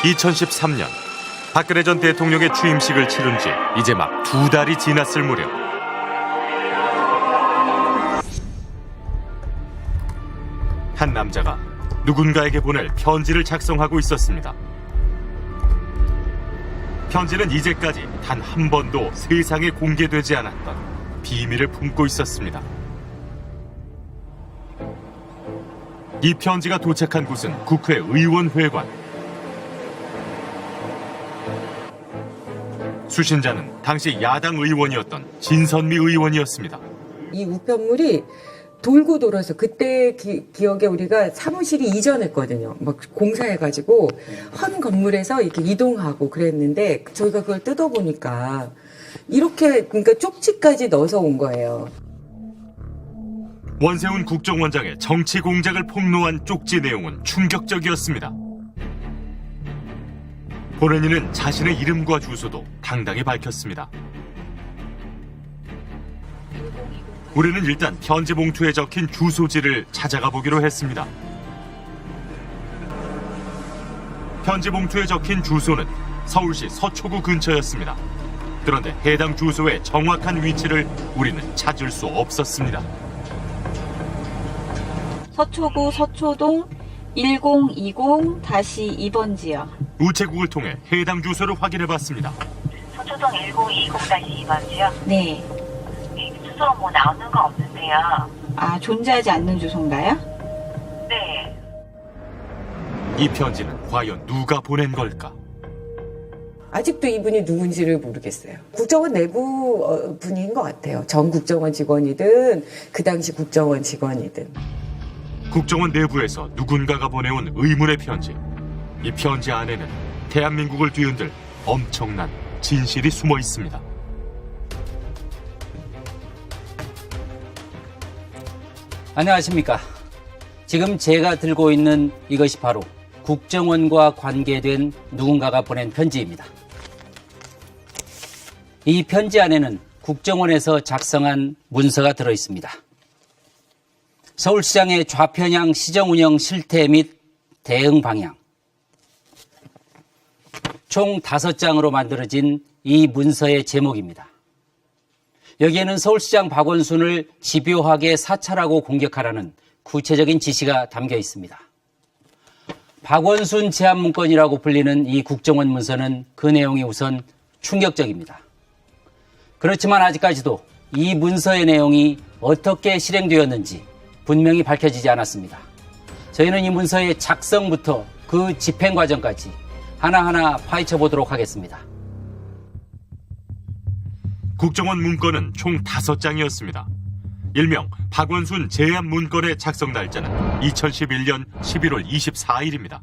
(2013년) 박근혜 전 대통령의 취임식을 치른 지 이제 막 2달이 지났을 무렵 한 남자가 누군가에게 보낼 편지를 작성하고 있었습니다. 편지는 이제까지 단 한 번도 세상에 공개되지 않았던 비밀을 품고 있었습니다. 이 편지가 도착한 곳은 국회 의원회관. 수신자는 당시 야당 의원이었던 진선미 의원이었습니다. 이 우편물이 돌고 돌아서 그때 기억에 우리가 사무실이 이전했거든요. 막 공사해가지고 헌 건물에서 이렇게 이동하고 그랬는데 저희가 그걸 뜯어보니까 이렇게 그러니까 쪽지까지 넣어서 온 거예요. 원세훈 국정원장의 정치 공작을 폭로한 쪽지 내용은 충격적이었습니다. 보낸 이는 자신의 이름과 주소도 당당히 밝혔습니다. 우리는 일단 편지 봉투에 적힌 주소지를 찾아가 보기로 했습니다. 편지 봉투에 적힌 주소는 서울시 서초구 근처였습니다. 그런데 해당 주소의 정확한 위치를 우리는 찾을 수 없었습니다. 서초구 서초동 1020-2번 지역. 우체국을 통해 해당 주소를 확인해봤습니다. 서초동 1020-2번 지역? 네. 주소 뭐 나오는 거 없는데요. 아, 존재하지 않는 주소인가요? 네. 이 편지는 과연 누가 보낸 걸까? 아직도 이분이 누군지를 모르겠어요. 국정원 내부 분인 것 같아요. 전 국정원 직원이든 그 당시 국정원 직원이든. 국정원 내부에서 누군가가 보내온 의문의 편지. 이 편지 안에는 대한민국을 뒤흔들 엄청난 진실이 숨어 있습니다. 안녕하십니까. 지금 제가 들고 있는 이것이 바로 국정원과 관계된 누군가가 보낸 편지입니다. 이 편지 안에는 국정원에서 작성한 문서가 들어 있습니다. 서울시장의 좌편향 시정운영 실태 및 대응 방향. 총 5장으로 만들어진 이 문서의 제목입니다. 여기에는 서울시장 박원순을 집요하게 사찰하고 공격하라는 구체적인 지시가 담겨 있습니다. 박원순 제안 문건이라고 불리는 이 국정원 문서는 그 내용이 우선 충격적입니다. 그렇지만 아직까지도 이 문서의 내용이 어떻게 실행되었는지 분명히 밝혀지지 않았습니다. 저희는 이 문서의 작성부터 그 집행 과정까지 하나하나 파헤쳐 보도록 하겠습니다. 국정원 문건은 총 5장이었습니다. 일명 박원순 제안 문건의 작성 날짜는 2011년 11월 24일입니다.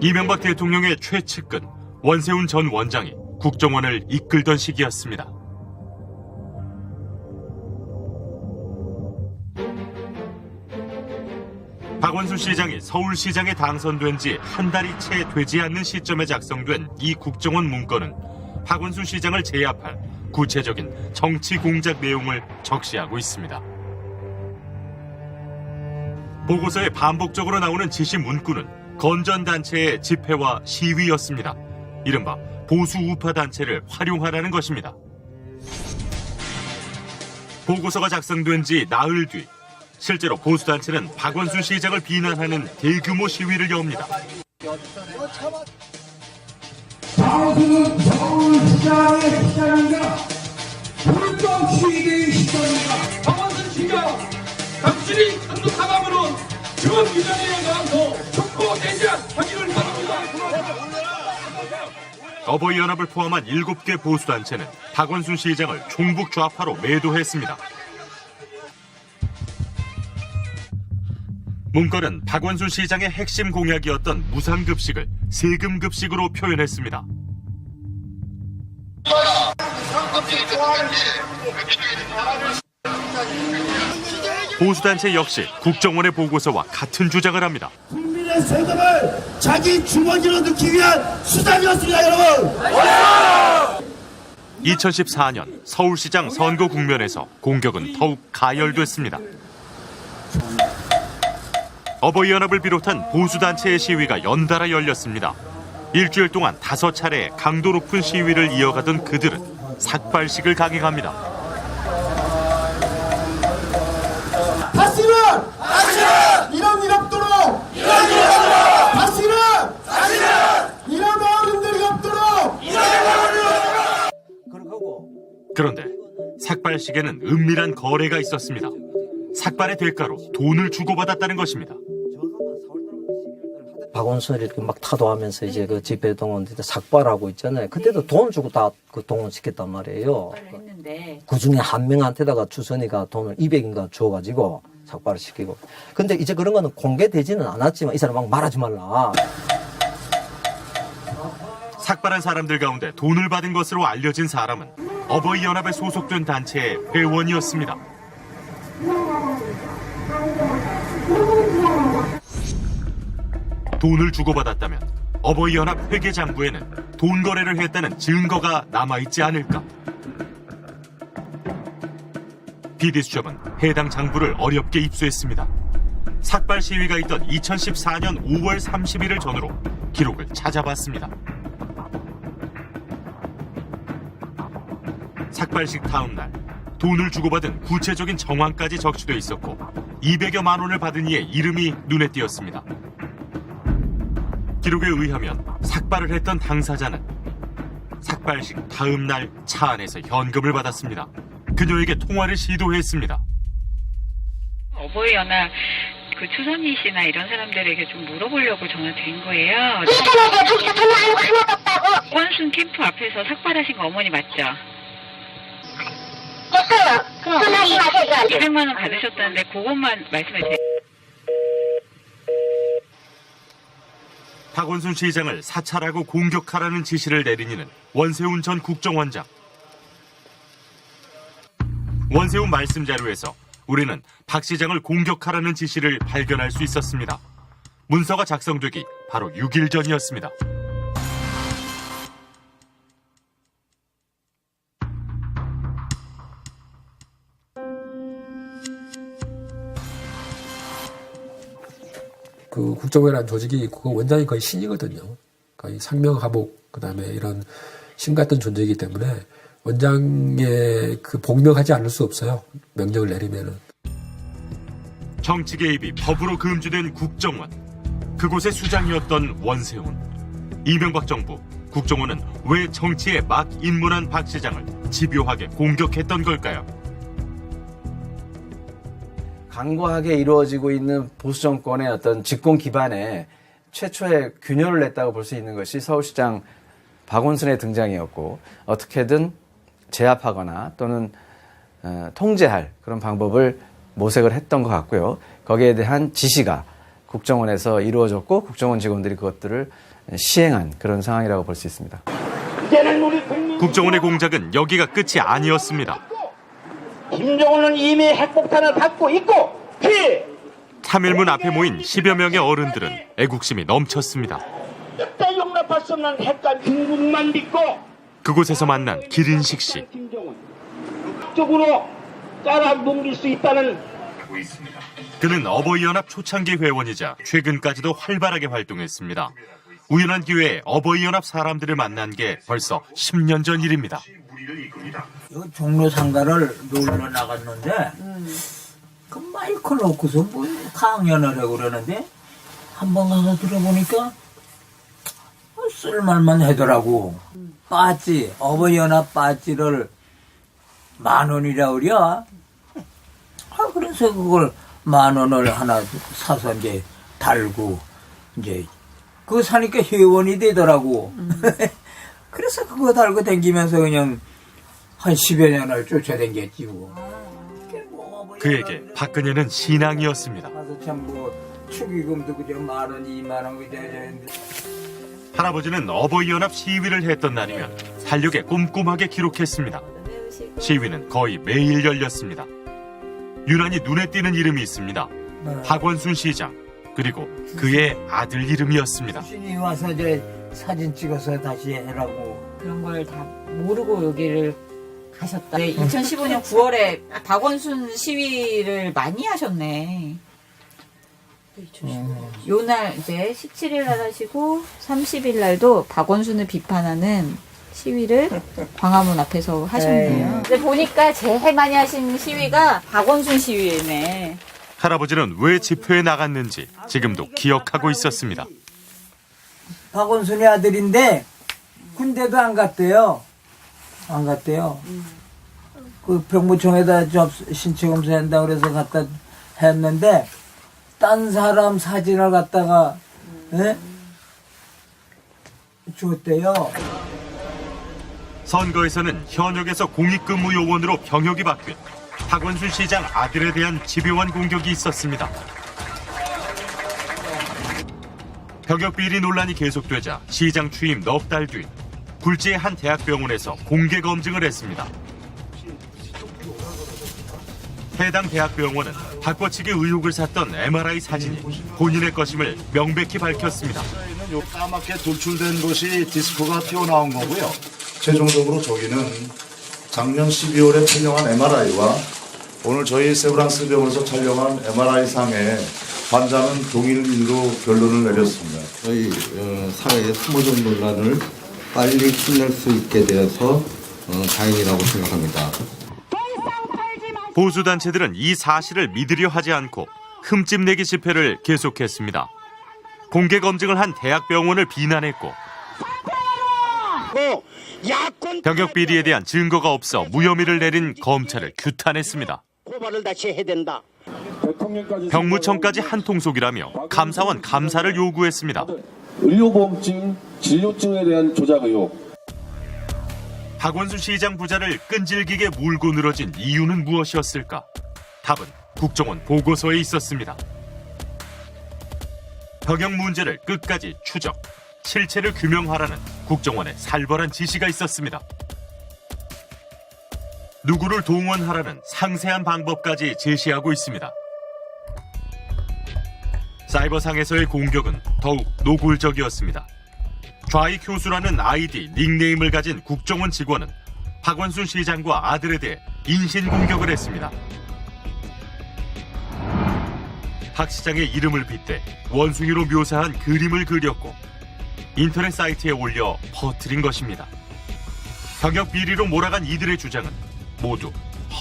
이명박 대통령의 최측근 원세훈 전 원장이 국정원을 이끌던 시기였습니다. 박원순 시장이 서울시장에 당선된 지 한 달이 채 되지 않는 시점에 작성된 이 국정원 문건은 박원순 시장을 제압할 구체적인 정치 공작 내용을 적시하고 있습니다. 보고서에 반복적으로 나오는 지시 문구는 건전단체의 집회와 시위였습니다. 이른바 보수 우파 단체를 활용하라는 것입니다. 보고서가 작성된 지 나흘 뒤 실제로 보수단체는 박원순 시장을 비난하는 대규모 시위를 엽니다. 박원순은 서울시장의 시장입니다. 불법 시위대의 시장입니다. 박원순 시장, 당신이 한국 사람으로 지원 비전에 나와서 촉구 대지하기를 바랍니다. 어버이연합을 포함한 7개 보수단체는 박원순 시장을 종북 좌파로 매도했습니다. 문건은 박원순 시장의 핵심 공약이었던 무상급식을 세금급식으로 표현했습니다. 보수단체 역시 국정원의 보고서와 같은 주장을 합니다. 국민의 세금을 자기 주머니로 넣기 위한 수단이었습니다, 여러분. 2014년 서울시장 선거 국면에서 공격은 더욱 가열됐습니다. 어버이연합을 비롯한 보수단체의 시위가 연달아 열렸습니다. 일주일 동안 5차례 강도 높은 시위를 이어가던 그들은 삭발식을 강행합니다. 다시는 이런 일 없도록 다시는 이런 어른들이 없도록 그런데 삭발식에는 은밀한 거래가 있었습니다. 삭발의 대가로 돈을 주고받았다는 것입니다. 박원순이 이렇게 막 타도하면서 이제 그 집회 동원들 삭발하고 있잖아요. 그때도 돈 주고 다 그 동원시켰단 말이에요. 했는데 그 중에 한 명한테다가 주선이가 돈을 200인가 줘가지고 삭발을 시키고. 근데 이제 그런 거는 공개되지는 않았지만 이 사람 막 말하지 말라. 삭발한 사람들 가운데 돈을 받은 것으로 알려진 사람은 어버이연합에 소속된 단체의 회원이었습니다. 돈을 주고받았다면 어버이연합 회계장부에는 돈 거래를 했다는 증거가 남아있지 않을까? PD수첩은 해당 장부를 어렵게 입수했습니다. 삭발 시위가 있던 2014년 5월 30일을 전후로 기록을 찾아봤습니다. 삭발식 다음 날 돈을 주고받은 구체적인 정황까지 적시돼 있었고 200여만 원을 받은 이의 이름이 눈에 띄었습니다. 기록에 의하면 삭발을 했던 당사자는 삭발식 다음 날 차 안에서 현금을 받았습니다. 그녀에게 통화를 시도했습니다. 어버이연합 그 추선희 씨나 이런 사람들에게 좀 물어보려고 전화 드린 거예요. 권순 캠프 앞에서 삭발하신 거 어머니 맞죠? 됐어요. 전화하지 마세요. 200만 원 받으셨다는데 그것만 말씀해 주세요. 박원순 시장을 사찰하고 공격하라는 지시를 내린 이는 원세훈 전 국정원장. 원세훈 말씀 자료에서 우리는 박 시장을 공격하라는 지시를 발견할 수 있었습니다. 문서가 작성되기 바로 6일 전이었습니다. 그 국정원이라는 조직이 그 원장이 거의 신이거든요. 거의 상명하복 그다음에 이런 신 같은 존재이기 때문에 원장의 그 복명하지 않을 수 없어요. 명령을 내리면은. 정치 개입이 법으로 금지된 국정원. 그곳의 수장이었던 원세훈. 이명박 정부, 국정원은 왜 정치에 막 입문한 박 시장을 집요하게 공격했던 걸까요? 강고하게 이루어지고 있는 보수 정권의 어떤 집권 기반에 최초의 균열을 냈다고 볼 수 있는 것이 서울시장 박원순의 등장이었고 어떻게든 제압하거나 또는 통제할 그런 방법을 모색을 했던 것 같고요. 거기에 대한 지시가 국정원에서 이루어졌고 국정원 직원들이 그것들을 시행한 그런 상황이라고 볼 수 있습니다. 국정원의 공작은 여기가 끝이 아니었습니다. 김정은은 이미 핵폭탄을 받고 있고 3일문 앞에 모인 10여 명의 어른들은 애국심이 넘쳤습니다. 절대 용납할 수 없는 핵과 중국만 믿고 그곳에서 만난 기린식 씨. 쪽으로 깔아뭉길 수 있다는 그는 어버이연합 초창기 회원이자 최근까지도 활발하게 활동했습니다. 우연한 기회에 어버이연합 사람들을 만난 게 벌써 10년 전 일입니다. 종로 상가를 놀러 나갔는데 그 마이크 놓고서 뭐 강연을 하고 그러는데 한번 가서 들어보니까 쓸말만 하더라고. 빠찌, 어버이연합 빠찌를 10,000원이라 그려. 그래서 그걸 10,000원을 하나 사서 이제 달고 이제 그거 사니까 회원이 되더라고. 그래서 그거 달고 다니면서 그냥 한 10여 년을 쫓아다녔지 뭐. 그에게 박근혜는 신앙이었습니다. 가서 참 뭐 축의금도 그저 10,000원, 20,000원 그저 할아버지는 어버이연합 시위를 했던 날이면 살육에 꼼꼼하게 기록했습니다. 시위는 거의 매일 열렸습니다. 유난히 눈에 띄는 이름이 있습니다. 박원순 시장, 그리고 그의 아들 이름이었습니다. 신이 와서 이제 사진 찍어서 다시 해라고 그런 걸 다 모르고 여기를 가셨다. 네, 2015년 9월에 박원순 시위를 많이 하셨네. 요날 이제 17일 날 하시고 30일 날도 박원순을 비판하는 시위를 광화문 앞에서 하셨네요. 근데 보니까 제일 많이 하신 시위가 박원순 시위네. 할아버지는 왜 집회에 나갔는지 지금도 기억하고 있었습니다. 박원순의 아들인데 군대도 안 갔대요. 안 갔대요. 그 병무청에다 신체 검사한다고 그래서 갖다 했는데 딴 사람 사진을 갖다가 줬대요. 선거에서는 현역에서 공익근무 요원으로 병역이 바뀐 박원순 시장 아들에 대한 집요한 공격이 있었습니다. 병역 비리 논란이 계속되자 시장 취임 넉 달 뒤 굴지의 한 대학병원에서 공개 검증을 했습니다. 해당 대학병원은 바꿔치기 의혹을 샀던 MRI 사진이 본인의 것임을 명백히 밝혔습니다. 요 까맣게 돌출된 것이 디스크가 튀어나온 거고요. 최종적으로 저기는 작년 12월에 촬영한 MRI와 오늘 저희 세브란스 병원에서 촬영한 MRI 상에 환자는 동일로 결론을 내렸습니다. 저희 사회의 숨어진 논란을 빨리 끝낼 수 있게 되어서 다행이라고 생각합니다. 보수단체들은 이 사실을 믿으려 하지 않고 흠집내기 집회를 계속했습니다. 공개 검증을 한 대학병원을 비난했고 병역 비리에 대한 증거가 없어 무혐의를 내린 검찰을 규탄했습니다. 고발을 다시 해야 된다. 병무청까지 한통속이라며 감사원 감사를 요구했습니다. 의료보험증, 진료증에 대한 조작 의혹. 박원순 시장 부자를 끈질기게 물고 늘어진 이유는 무엇이었을까? 답은 국정원 보고서에 있었습니다. 병역 문제를 끝까지 추적, 실체를 규명하라는 국정원의 살벌한 지시가 있었습니다. 누구를 동원하라는 상세한 방법까지 제시하고 있습니다. 사이버상에서의 공격은 더욱 노골적이었습니다. 좌익 교수라는 아이디, 닉네임을 가진 국정원 직원은 박원순 시장과 아들에 대해 인신공격을 했습니다. 박 시장의 이름을 빗대 원숭이로 묘사한 그림을 그렸고 인터넷 사이트에 올려 퍼뜨린 것입니다. 병역 비리로 몰아간 이들의 주장은 모두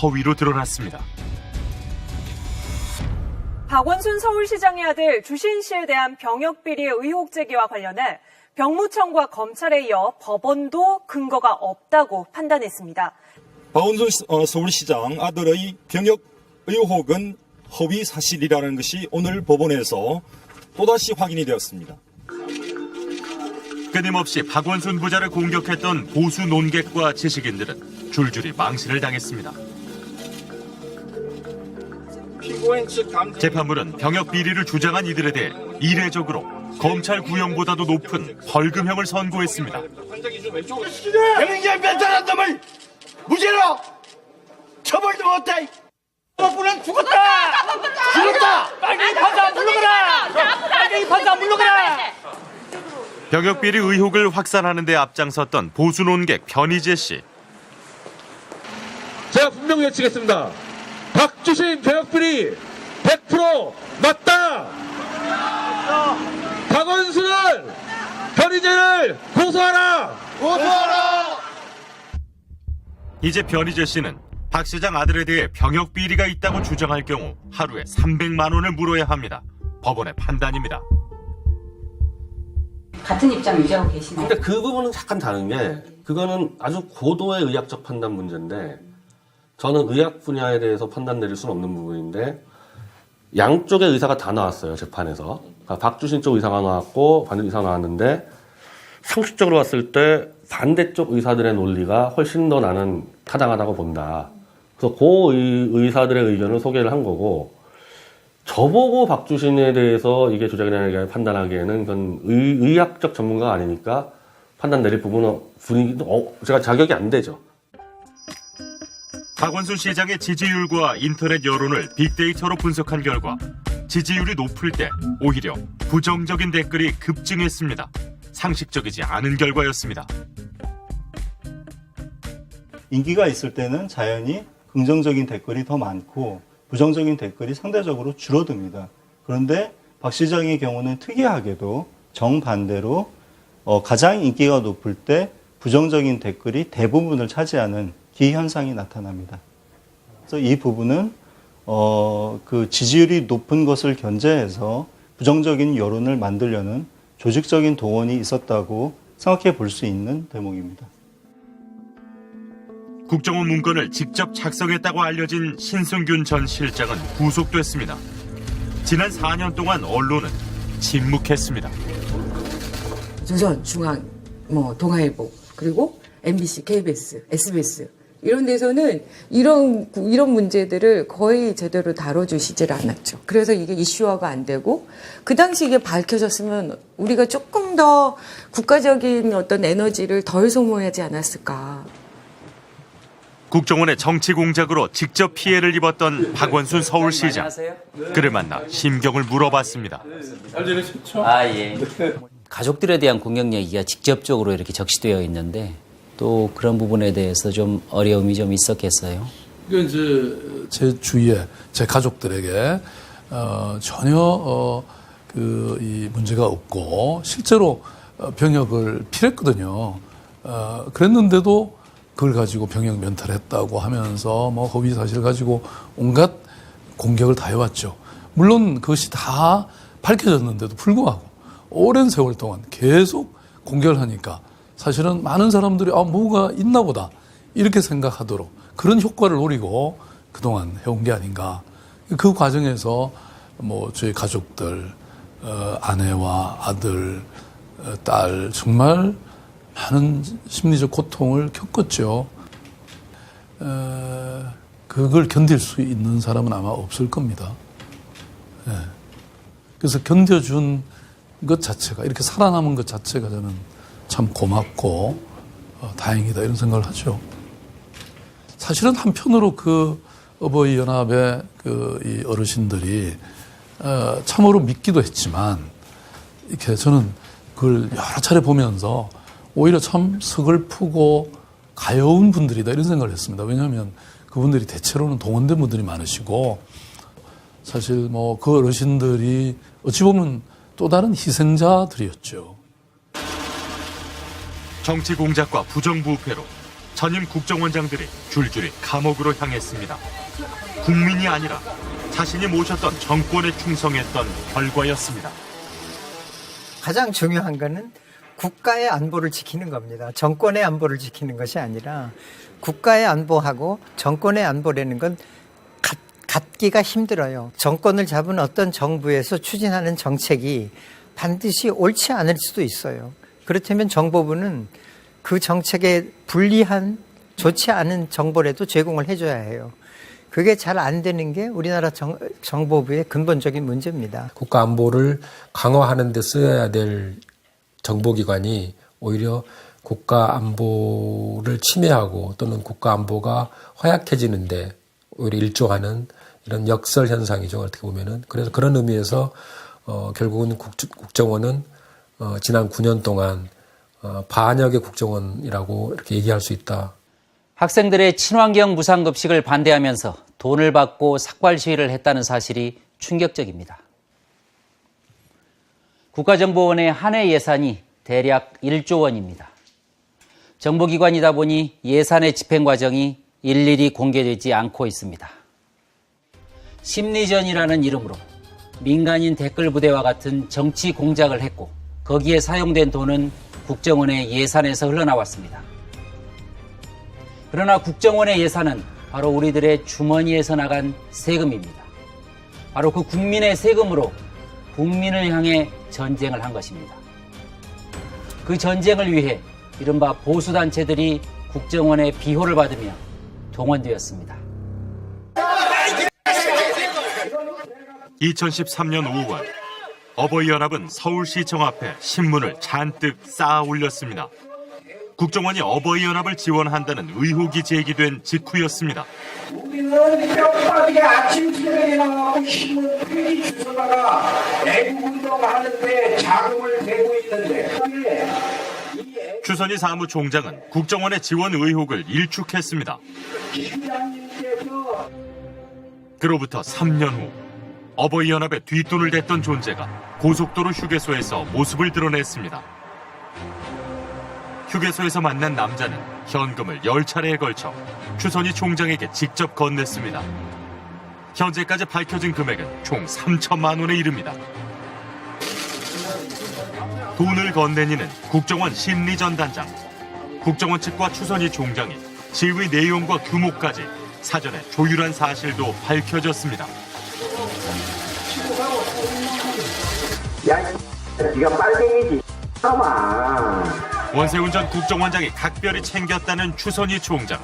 허위로 드러났습니다. 박원순 서울시장의 아들 주신 씨에 대한 병역 비리의 의혹 제기와 관련해 병무청과 검찰에 이어 법원도 근거가 없다고 판단했습니다. 박원순 서울시장 아들의 병역 의혹은 허위 사실이라는 것이 오늘 법원에서 또다시 확인이 되었습니다. 끊임없이 박원순 부자를 공격했던 보수 논객과 지식인들은 줄줄이 망신을 당했습니다. 재판부는 병역 비리를 주장한 이들에 대해 이례적으로 검찰 구형보다도 높은 벌금형을 선고했습니다. 병행자 변탈한 놈을 무죄로 처벌도 못해. 법부는 죽었다. 죽었다. 빨갱이 판사 물러가라. 빨갱이 판사 물러가라. 병역 비리 의혹을 확산하는 데 앞장섰던 보수 논객 변희재 씨. 제가 분명히 외치겠습니다. 박주신 병역 비리 100% 맞다. 박원순을, 변희재를 고소하라! 고소하라! 이제 변희재 씨는 박 시장 아들에 대해 병역 비리가 있다고 주장할 경우 하루에 300만 원을 물어야 합니다. 법원의 판단입니다. 같은 입장 유지하고 계시나요? 근데 그 부분은 약간 다른 게 그거는 아주 고도의 의학적 판단 문제인데 저는 의학 분야에 대해서 판단 내릴 수는 없는 부분인데 양쪽의 의사가 다 나왔어요. 재판에서. 그러니까 박주신 쪽 의사가 나왔고 반대 의사가 나왔는데 상식적으로 봤을 때 반대쪽 의사들의 논리가 훨씬 더 나는 타당하다고 본다. 그래서 그 의사들의 의견을 소개를 한 거고 저보고 박주신에 대해서 이게 조작이라는 판단하기에는 그건 의학적 전문가가 아니니까 판단 내릴 부분은 분위기도 제가 자격이 안 되죠. 박원순 시장의 지지율과 인터넷 여론을 빅데이터로 분석한 결과 지지율이 높을 때 오히려 부정적인 댓글이 급증했습니다. 상식적이지 않은 결과였습니다. 인기가 있을 때는 자연히 긍정적인 댓글이 더 많고 부정적인 댓글이 상대적으로 줄어듭니다. 그런데 박 시장의 경우는 특이하게도 정반대로 가장 인기가 높을 때 부정적인 댓글이 대부분을 차지하는 기현상이 나타납니다. 그래서 이 부분은 그 지지율이 높은 것을 견제해서 부정적인 여론을 만들려는 조직적인 동원이 있었다고 생각해 볼 수 있는 대목입니다. 국정원 문건을 직접 작성했다고 알려진 신승균 전 실장은 구속됐습니다. 지난 4년 동안 언론은 침묵했습니다. 조선, 중앙, 동아일보, 그리고 MBC, KBS, SBS 이런 데서는 이런 문제들을 거의 제대로 다뤄주시질 않았죠. 그래서 이게 이슈화가 안 되고 그 당시 이게 밝혀졌으면 우리가 조금 더 국가적인 어떤 에너지를 덜 소모하지 않았을까. 국정원의 정치 공작으로 직접 피해를 입었던 박원순 서울시장. 그를 만나 심경을 물어봤습니다. 잘 지내셨죠? 예. 가족들에 대한 공격 얘기가 직접적으로 이렇게 적시되어 있는데 또 그런 부분에 대해서 좀 어려움이 좀 있었겠어요. 그러니까 이제 제 주위에 제 가족들에게 전혀 이 문제가 없고 실제로 병역을 필했거든요. 그랬는데도 그걸 가지고 병역 면탈했다고 하면서 허위 사실 가지고 온갖 공격을 다 해왔죠. 물론 그것이 다 밝혀졌는데도 불구하고 오랜 세월 동안 계속 공격을 하니까 사실은 많은 사람들이 뭐가 있나 보다 이렇게 생각하도록 그런 효과를 노리고 그동안 해온 게 아닌가. 그 과정에서 저희 가족들, 아내와 아들, 딸 정말 많은 심리적 고통을 겪었죠. 그걸 견딜 수 있는 사람은 아마 없을 겁니다. 그래서 견뎌준 것 자체가, 이렇게 살아남은 것 자체가 저는 참 고맙고 다행이다 이런 생각을 하죠. 사실은 한편으로 그 어버이 연합의 이 어르신들이 참으로 믿기도 했지만 이렇게 저는 그걸 여러 차례 보면서 오히려 참 서글프고 가여운 분들이다 이런 생각을 했습니다. 왜냐하면 그분들이 대체로는 동원된 분들이 많으시고 사실 그 어르신들이 어찌 보면 또 다른 희생자들이었죠. 정치 공작과 부정부패로 전임 국정원장들이 줄줄이 감옥으로 향했습니다. 국민이 아니라 자신이 모셨던 정권에 충성했던 결과였습니다. 가장 중요한 거는 국가의 안보를 지키는 겁니다. 정권의 안보를 지키는 것이 아니라 국가의 안보하고 정권의 안보라는 건 갖기가 힘들어요. 정권을 잡은 어떤 정부에서 추진하는 정책이 반드시 옳지 않을 수도 있어요. 그렇다면 정보부는 그 정책에 불리한 좋지 않은 정보라도 제공을 해줘야 해요. 그게 잘 안 되는 게 우리나라 정보부의 근본적인 문제입니다. 국가 안보를 강화하는 데 써야 될 정보기관이 오히려 국가 안보를 침해하고 또는 국가 안보가 허약해지는데 오히려 일조하는 이런 역설 현상이죠. 어떻게 보면은. 그래서 그런 의미에서 결국은 국정원은 지난 9년 동안 반역의 국정원이라고 이렇게 얘기할 수 있다. 학생들의 친환경 무상급식을 반대하면서 돈을 받고 삭발 시위를 했다는 사실이 충격적입니다. 국가정보원의 한 해 예산이 대략 1조 원입니다. 정보기관이다 보니 예산의 집행 과정이 일일이 공개되지 않고 있습니다. 심리전이라는 이름으로 민간인 댓글 부대와 같은 정치 공작을 했고 거기에 사용된 돈은 국정원의 예산에서 흘러나왔습니다. 그러나 국정원의 예산은 바로 우리들의 주머니에서 나간 세금입니다. 바로 그 국민의 세금으로 국민을 향해 전쟁을 한 것입니다. 그 전쟁을 위해 이른바 보수단체들이 국정원의 비호를 받으며 동원되었습니다. 2013년 5월 어버이연합은 서울시청 앞에 신문을 잔뜩 쌓아 올렸습니다. 국정원이 어버이연합을 지원한다는 의혹이 제기된 직후였습니다. 우리는 뼈빠지게 아침 새벽에 나가고 신문 페이지 주소다가 애국운동 하는데 자금을 대고 있는데 추선희 사무총장은 국정원의 지원 의혹을 일축했습니다. 그로부터 3년 후 어버이연합의 뒷돈을 댔던 존재가 고속도로 휴게소에서 모습을 드러냈습니다. 휴게소에서 만난 남자는 현금을 10차례에 걸쳐 추선희 총장에게 직접 건넸습니다. 현재까지 밝혀진 금액은 총 3천만 원에 이릅니다. 돈을 건넨 이는 국정원 심리전단장. 국정원 측과 추선희 총장이 시위 내용과 규모까지 사전에 조율한 사실도 밝혀졌습니다. 야, 네가 빨갱이지. 원세훈 전 국정원장이 각별히 챙겼다는 추선희 총장.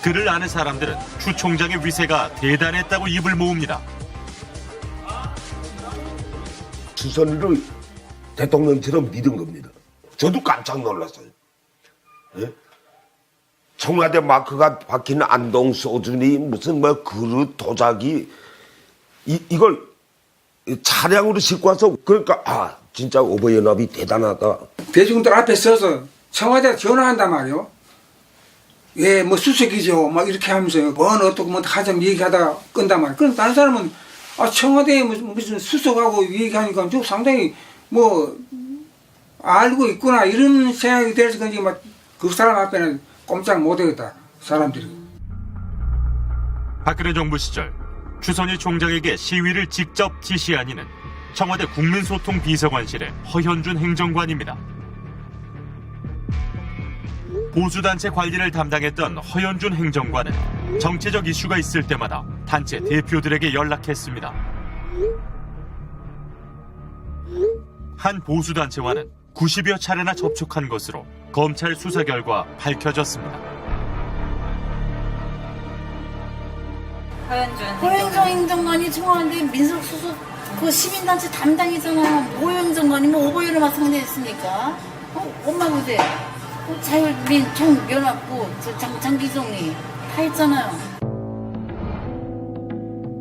그를 아는 사람들은 추 총장의 위세가 대단했다고 입을 모읍니다. 추선희를 대통령처럼 믿은 겁니다. 저도 깜짝 놀랐어요. 예? 청와대 마크가 박힌 안동 소준이 무슨 뭐 그릇 도자기 이걸 차량으로 싣고 와서 그러니까 진짜 어버이연합이 대단하다. 대중들 앞에 서서 청와대에 전화한단 말이요. 예, 뭐 수석이죠. 막 이렇게 하면서요. 어떻게 뭐 하자면 얘기하다가 끈단 말이에요. 그럼 다른 사람은 청와대에 무슨 수석하고 얘기하니까 좀 상당히 뭐 알고 있구나 이런 생각이 들어서 그런지 막 그 사람 앞에는 꼼짝 못하겠다 사람들이. 박근혜 정부 시절 추선희 총장에게 시위를 직접 지시한 이는 청와대 국민소통비서관실의 허현준 행정관입니다. 보수단체 관리를 담당했던 허현준 행정관은 정치적 이슈가 있을 때마다 단체 대표들에게 연락했습니다. 한 보수단체와는 90여 차례나 접촉한 것으로 검찰 수사 결과 밝혀졌습니다. 허현준 행정관이 청와대 민속수석 그 시민단체 담당이잖아. 뭐 행정관이 뭐 어버이연합 상대했습니까? 엄마 보세요. 자율민 총연합부 장기종이 다 했잖아요.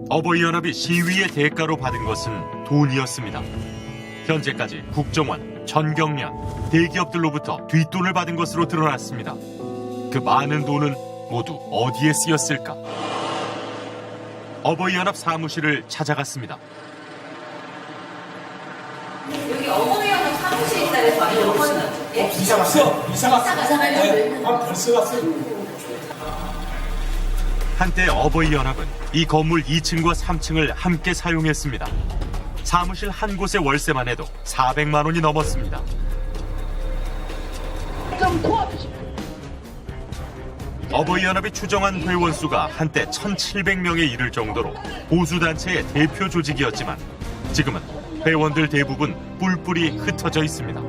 어버이연합이 시위의 대가로 받은 것은 돈이었습니다. 현재까지 국정원, 전경련, 대기업들로부터 뒷돈을 받은 것으로 드러났습니다. 그 많은 돈은 모두 어디에 쓰였을까? 어버이연합 사무실을 찾아갔습니다. 여기 어버이연합 사무실이 있다고 아니면 이사 갔어. 이사 갔어. 벌써 갔어. 한때 어버이연합은 이 건물 2층과 3층을 함께 사용했습니다. 사무실 한 곳의 월세만 해도 400만 원이 넘었습니다. 어버이연합이 추정한 회원 수가 한때 1,700명에 이를 정도로 보수단체의 대표 조직이었지만 지금은 회원들 대부분 뿔뿔이 흩어져 있습니다.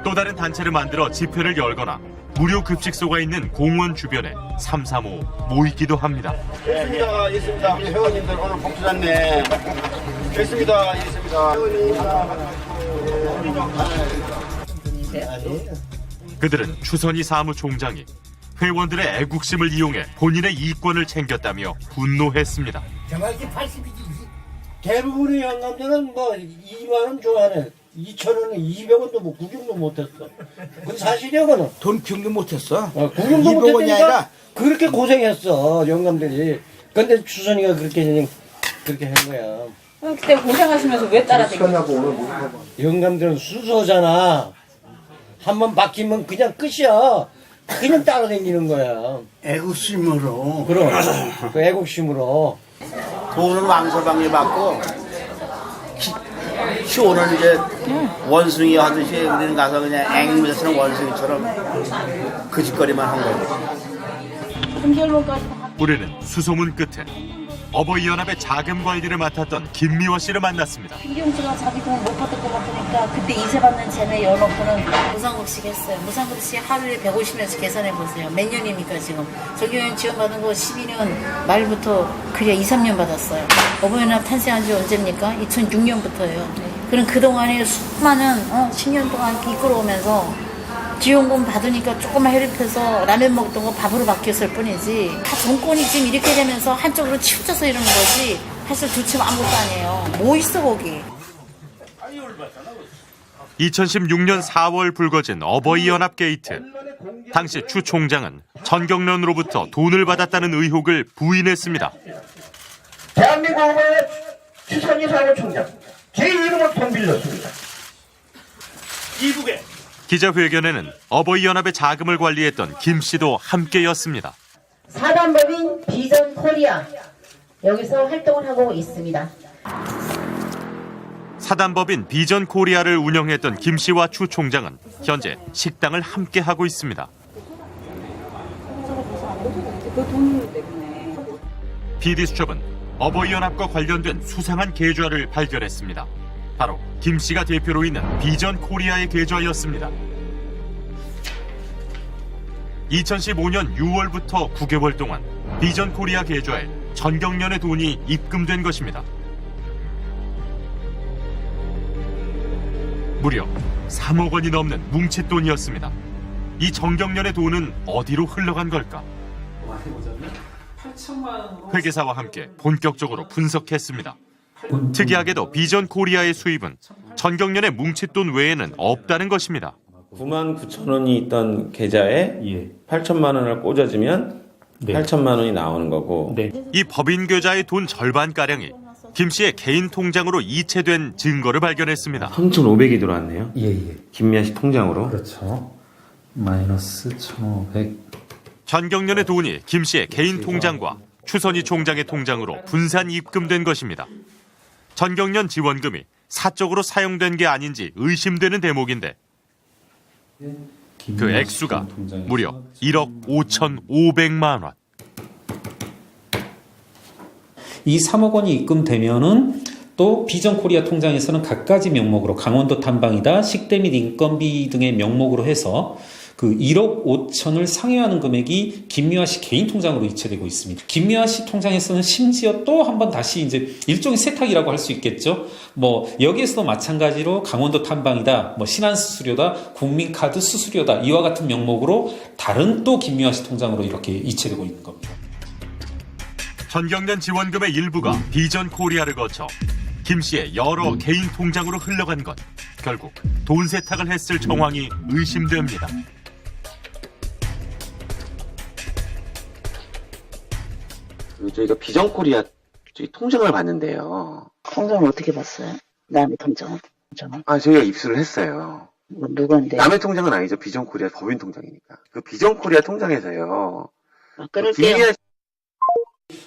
또 다른 단체를 만들어 집회를 열거나 무료 급식소가 있는 공원 주변에 335 모이기도 합니다. 있습니다. 우리 회원님들 오늘 복주 잤네. 있습니다. 그들은 추선희 사무총장이 회원들의 애국심을 이용해 본인의 이권을 챙겼다며 분노했습니다. 정확히 80이지. 대부분의 영감들은 뭐 2만 원 좋아하네. 2,000원에 200원도 뭐 구경도 못했어. 그 사실이야, 그거는. 돈 구경도 못했어. 구경도 못했으니까 그렇게 고생했어, 영감들이. 근데 추선이가 그렇게 한 거야. 그때 고생하시면서 왜 따라다니고? 영감들은 순서잖아. 한번 바뀌면 그냥 끝이야. 그냥 따라다니는 거야. 애국심으로. 그럼. 그 애국심으로. 돈을 왕서방에 받고 쇼는 이제 원숭이 하듯이 우리는 가서 그냥 앵무새처럼 원숭이처럼 그 짓거리만 한 거예요. 우리는 수소문 끝에 어버이연합의 자금 관리를 맡았던 김미화 씨를 만났습니다. 김경수가 자기 돈 못 받을 것 같으니까 그때 이세 받는 쟤네 연합부는 무상급식 했어요. 무상급식 하루에 150년씩 계산해보세요. 몇 년입니까 지금. 전교연 지원받은 거 12년 말부터 그래 2, 3년 받았어요. 어버이연합 탄생한 지 언제입니까? 2006년부터예요. 그럼 그동안에 수많은 10년 동안 이끌어오면서 지원금 받으니까 조금만 혈입해서 라면 먹던 거 밥으로 바뀌었을 뿐이지 다 정권이 지금 이렇게 되면서 한쪽으로 치우쳐서 이러는 거지 사실 도대체 아무것도 아니에요. 뭐 있어 거기. 2016년 4월 불거진 어버이연합 게이트. 당시 추 총장은 전경련으로부터 돈을 받았다는 의혹을 부인했습니다. 대한민국 어버이연합 추선희 사무총장 제 이름을 돈 빌렸습니다. 이북에 기자회견에는 어버이연합의 자금을 관리했던 김 씨도 함께였습니다. 사단법인 비전 코리아 여기서 활동을 하고 있습니다. 사단법인 비전 코리아를 운영했던 김 씨와 추 총장은 현재 식당을 함께 하고 있습니다. PD수첩은 어버이연합과 관련된 수상한 계좌를 발견했습니다. 바로 김 씨가 대표로 있는 비전 코리아의 계좌였습니다. 2015년 6월부터 9개월 동안 비전 코리아 계좌에 전경련의 돈이 입금된 것입니다. 무려 3억 원이 넘는 뭉칫돈이었습니다. 이 전경련의 돈은 어디로 흘러간 걸까? 회계사와 함께 본격적으로 분석했습니다. 특이하게도 비전 코리아의 수입은 전경련의 뭉칫돈 외에는 없다는 것입니다. 9만 9천 원이 있던 계좌에 8천만 원을 꽂아주면 8천만 원이 나오는 거고. 이 법인 계좌의 돈 절반가량이 김 씨의 개인 통장으로 이체된 증거를 발견했습니다. 3,500이 들어왔네요. 김미아 씨 통장으로. 그렇죠. 마이너스 1,500. 전경련의 돈이 김 씨의 개인 통장과 추선희 총장의 통장으로 분산 입금된 것입니다. 전경련 지원금이 사적으로 사용된 게 아닌지 의심되는 대목인데 그 액수가 무려 1억 5,500만 원. 이 3억 원이 입금되면은 또 비전 코리아 통장에서는 갖가지 명목으로 강원도 탐방이다, 식대 및 인건비 등의 명목으로 해서 그 1억 5천을 상회하는 금액이 김미화 씨 개인 통장으로 이체되고 있습니다. 김미화 씨 통장에서는 심지어 또 한 번 다시 이제 일종의 세탁이라고 할 수 있겠죠. 뭐 여기에서도 마찬가지로 강원도 탐방이다, 뭐 신한 수수료다, 국민카드 수수료다 이와 같은 명목으로 다른 또 김미화 씨 통장으로 이렇게 이체되고 있는 겁니다. 전경련 지원금의 일부가 비전 코리아를 거쳐 김 씨의 여러 개인 통장으로 흘러간 것. 결국 돈 세탁을 했을 정황이 의심됩니다. 저희가 비전 코리아 통장을 봤는데요. 통장을 어떻게 봤어요? 남의 통장을? 저희가 입수를 했어요. 누구인데? 남의 통장은 아니죠. 비전 코리아 법인 통장이니까. 그 비전 코리아 통장에서요. 끊을게요.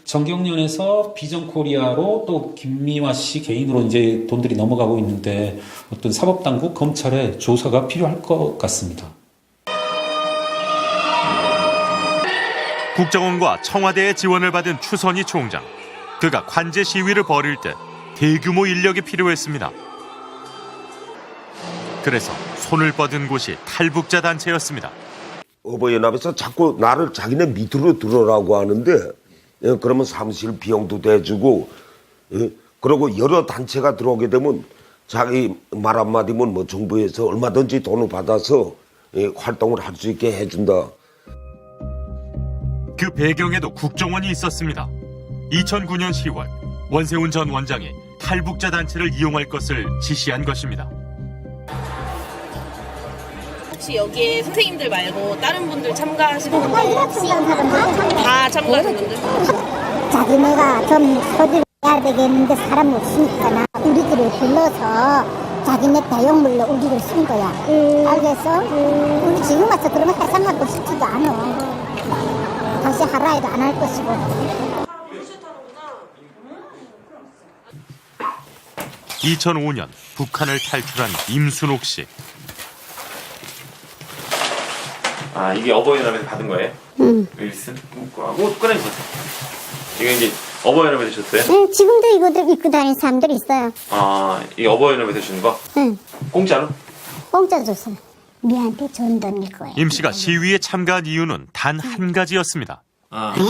전경련에서 비전 코리아로 또 김미화 씨 개인으로 이제 돈들이 넘어가고 있는데 어떤 사법당국, 검찰의 조사가 필요할 것 같습니다. 국정원과 청와대의 지원을 받은 추선희 총장. 그가 관제 시위를 벌일 때 대규모 인력이 필요했습니다. 그래서 손을 뻗은 곳이 탈북자 단체였습니다. 어버이연합에서 자꾸 나를 자기네 밑으로 들어라고 하는데 그러면 사무실 비용도 대주고 그리고 여러 단체가 들어오게 되면 자기 말 한마디면 뭐 정부에서 얼마든지 돈을 받아서 활동을 할 수 있게 해준다. 그 배경에도 국정원이 있었습니다. 2009년 10월 원세훈 전 원장이 탈북자 단체를 이용할 것을 지시한 것입니다. 혹시 여기에 선생님들 말고 다른 분들 참가하시는 분들 다 참가하시는데 자기네가 좀 소리를 해야 되겠는데 사람 없으니까 우리들을 불러서 자기네 대용물로 우리를 쓴 거야. 알겠어? 우리 지금 와서 그러면 해산하고 싶지도 않아. 다시 하라 해도 안 할 것이고. 2005년 북한을 탈출한 임순옥 씨. 아, 이게 어버이연합에서 받은 거예요? 응. 윌슨? 옷 꺼내주세요. 이거 이제 어버이연합에서 주셨어요? 응, 지금도 이거들 입고 다니는 사람들이 있어요. 아, 이게 어버이연합에서 주는 거? 응. 공짜로? 공짜 줬어요. 미한테 준 돈일 거예요. 임 씨가 시위에 참가한 이유는 단 한 가지였습니다. 아니.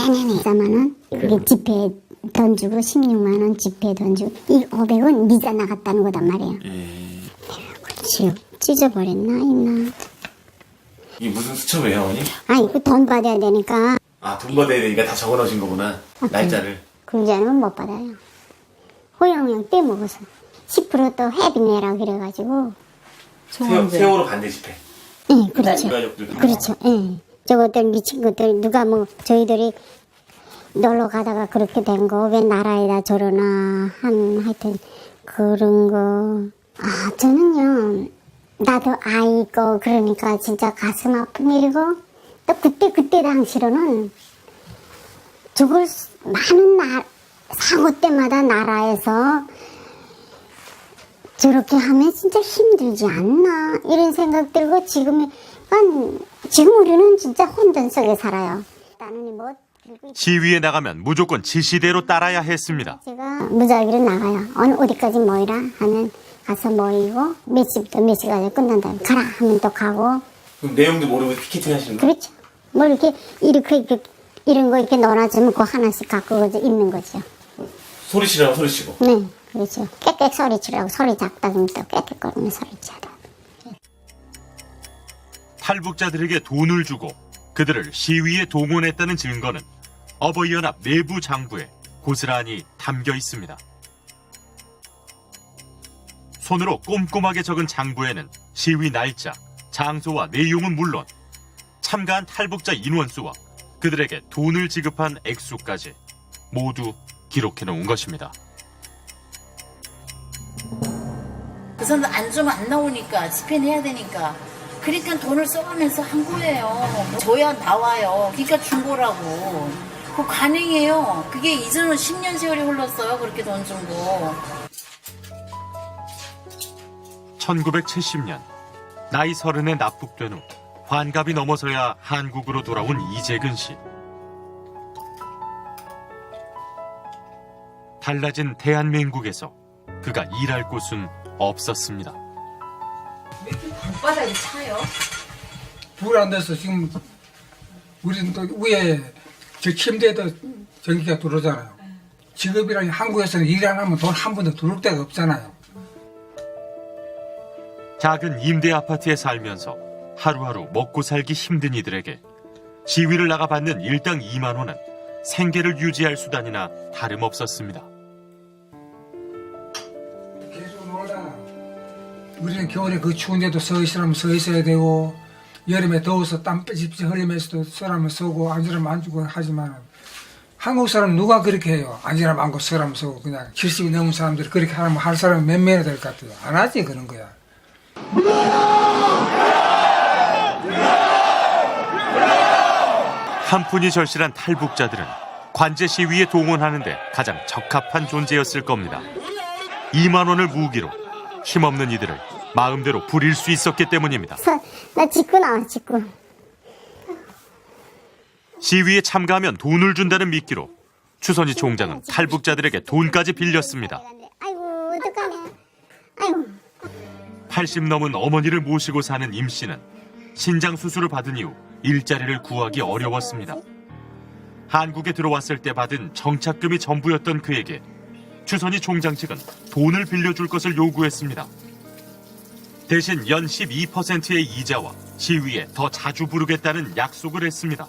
4만 원. 그게 집회 돈 주고 16만 원 집회 돈 주고 이 500원 미자 나갔다는 거단 말이에요. 그렇지. 찢어버렸나 있나. 이게 무슨 수첩이에요, 어머니? 아, 이거 돈 받아야 되니까. 아, 돈 받아야 되니까 다 적어 놓으신 거구나. 날짜를. 그러지 않으면 못 받아요. 호영영 빼먹어서 10% 또 회비 내라고 그래가지고 세월호 반대 집회. 예, 그렇죠. 유가족들 그렇죠. 예. 저것들 미친 것들 누가 뭐 저희들이 놀러 가다가 그렇게 된 거 왜 나라에다 저러나 하여튼 그런 거. 아, 저는요. 나도 아이 있고 그러니까 진짜 가슴 아픈 일이고 또 그때 당시로는 저걸 많은 사고 때마다 나라에서 저렇게 하면 진짜 힘들지 않나 이런 생각 들고 지금 우리는 진짜 혼돈 속에 살아요. 시위에 나가면 무조건 지시대로 따라야 했습니다. 제가 무작위로 나가요. 어디까지 모이라 하면 가서 모이고 몇 시까지 끝난 다음에 가라 하면 또 가고. 그럼 내용도 모르고 피켓팅 하시는 거예요? 그렇죠. 뭐 이렇게 이런 거 이렇게 넣어놔주면 그거 하나씩 갖고 입는 거죠. 소리 치라고 소리치고. 네, 그렇죠. 깨끗 소리치라고 소리 작다 그러면 또 깨끗거리면 소리치라. 탈북자들에게 돈을 주고 그들을 시위에 동원했다는 증거는 어버이연합 내부 장부에 고스란히 담겨 있습니다. 손으로 꼼꼼하게 적은 장부에는 시위 날짜, 장소와 내용은 물론 참가한 탈북자 인원수와 그들에게 돈을 지급한 액수까지 모두 기록해 놓은 것입니다. 그 사람들 안 주면 안 나오니까 집회는 해야 되니까 그러니까 돈을 써가면서 한 거예요. 줘야 나와요. 그러니까 준 거라고. 그거 가능해요. 그게 이전은 10년 세월이 흘렀어요. 그렇게 돈 준 거. 1970년 나이 30에 납북된 후 환갑이 넘어서야 한국으로 돌아온 이재근 씨. 달라진 대한민국에서 그가 일할 곳은 없었습니다. 방바닥이 차요? 불 안 돼서 지금 우리는 또 위에 저 침대에도 전기가 들어오잖아요. 직업이랑 한국에서는 일 안 하면 돈 한 푼도 들어올 데가 없잖아요. 작은 임대 아파트에 살면서 하루하루 먹고 살기 힘든 이들에게 시위를 나가 받는 일당 2만 원은 생계를 유지할 수단이나 다름없었습니다. 계속 놀다 우리는 겨울에 그 추운데도 서 있으라면 서 있어야 되고 여름에 더워서 땀 삐집삐집 흘리면서도 서라면 서고 앉으라면 앉고 하지만 한국 사람 누가 그렇게 해요? 앉으라면 앉고 서라면 서고 그냥 70이 넘은 사람들이 그렇게 하면 할 사람이 몇 명이나 될 것 같아요. 안 하지 그런 거야. 한푼이 절실한 탈북자들은 관제 시위에 동원하는데 가장 적합한 존재였을 겁니다. 2만 원을 무기로 힘없는 이들을 마음대로 부릴 수 있었기 때문입니다. 나 짚고 나와 짚고. 시위에 참가하면 돈을 준다는 미끼로 추선희 총장은 탈북자들에게 돈까지 빌렸습니다. 아이고 어떡하냐. 아이고. 80 넘은 어머니를 모시고 사는 임 씨는 신장 수술을 받은 이후 일자리를 구하기 어려웠습니다. 한국에 들어왔을 때 받은 정착금이 전부였던 그에게 추선희 총장 측은 돈을 빌려줄 것을 요구했습니다. 대신 연 12%의 이자와 시위에 더 자주 부르겠다는 약속을 했습니다.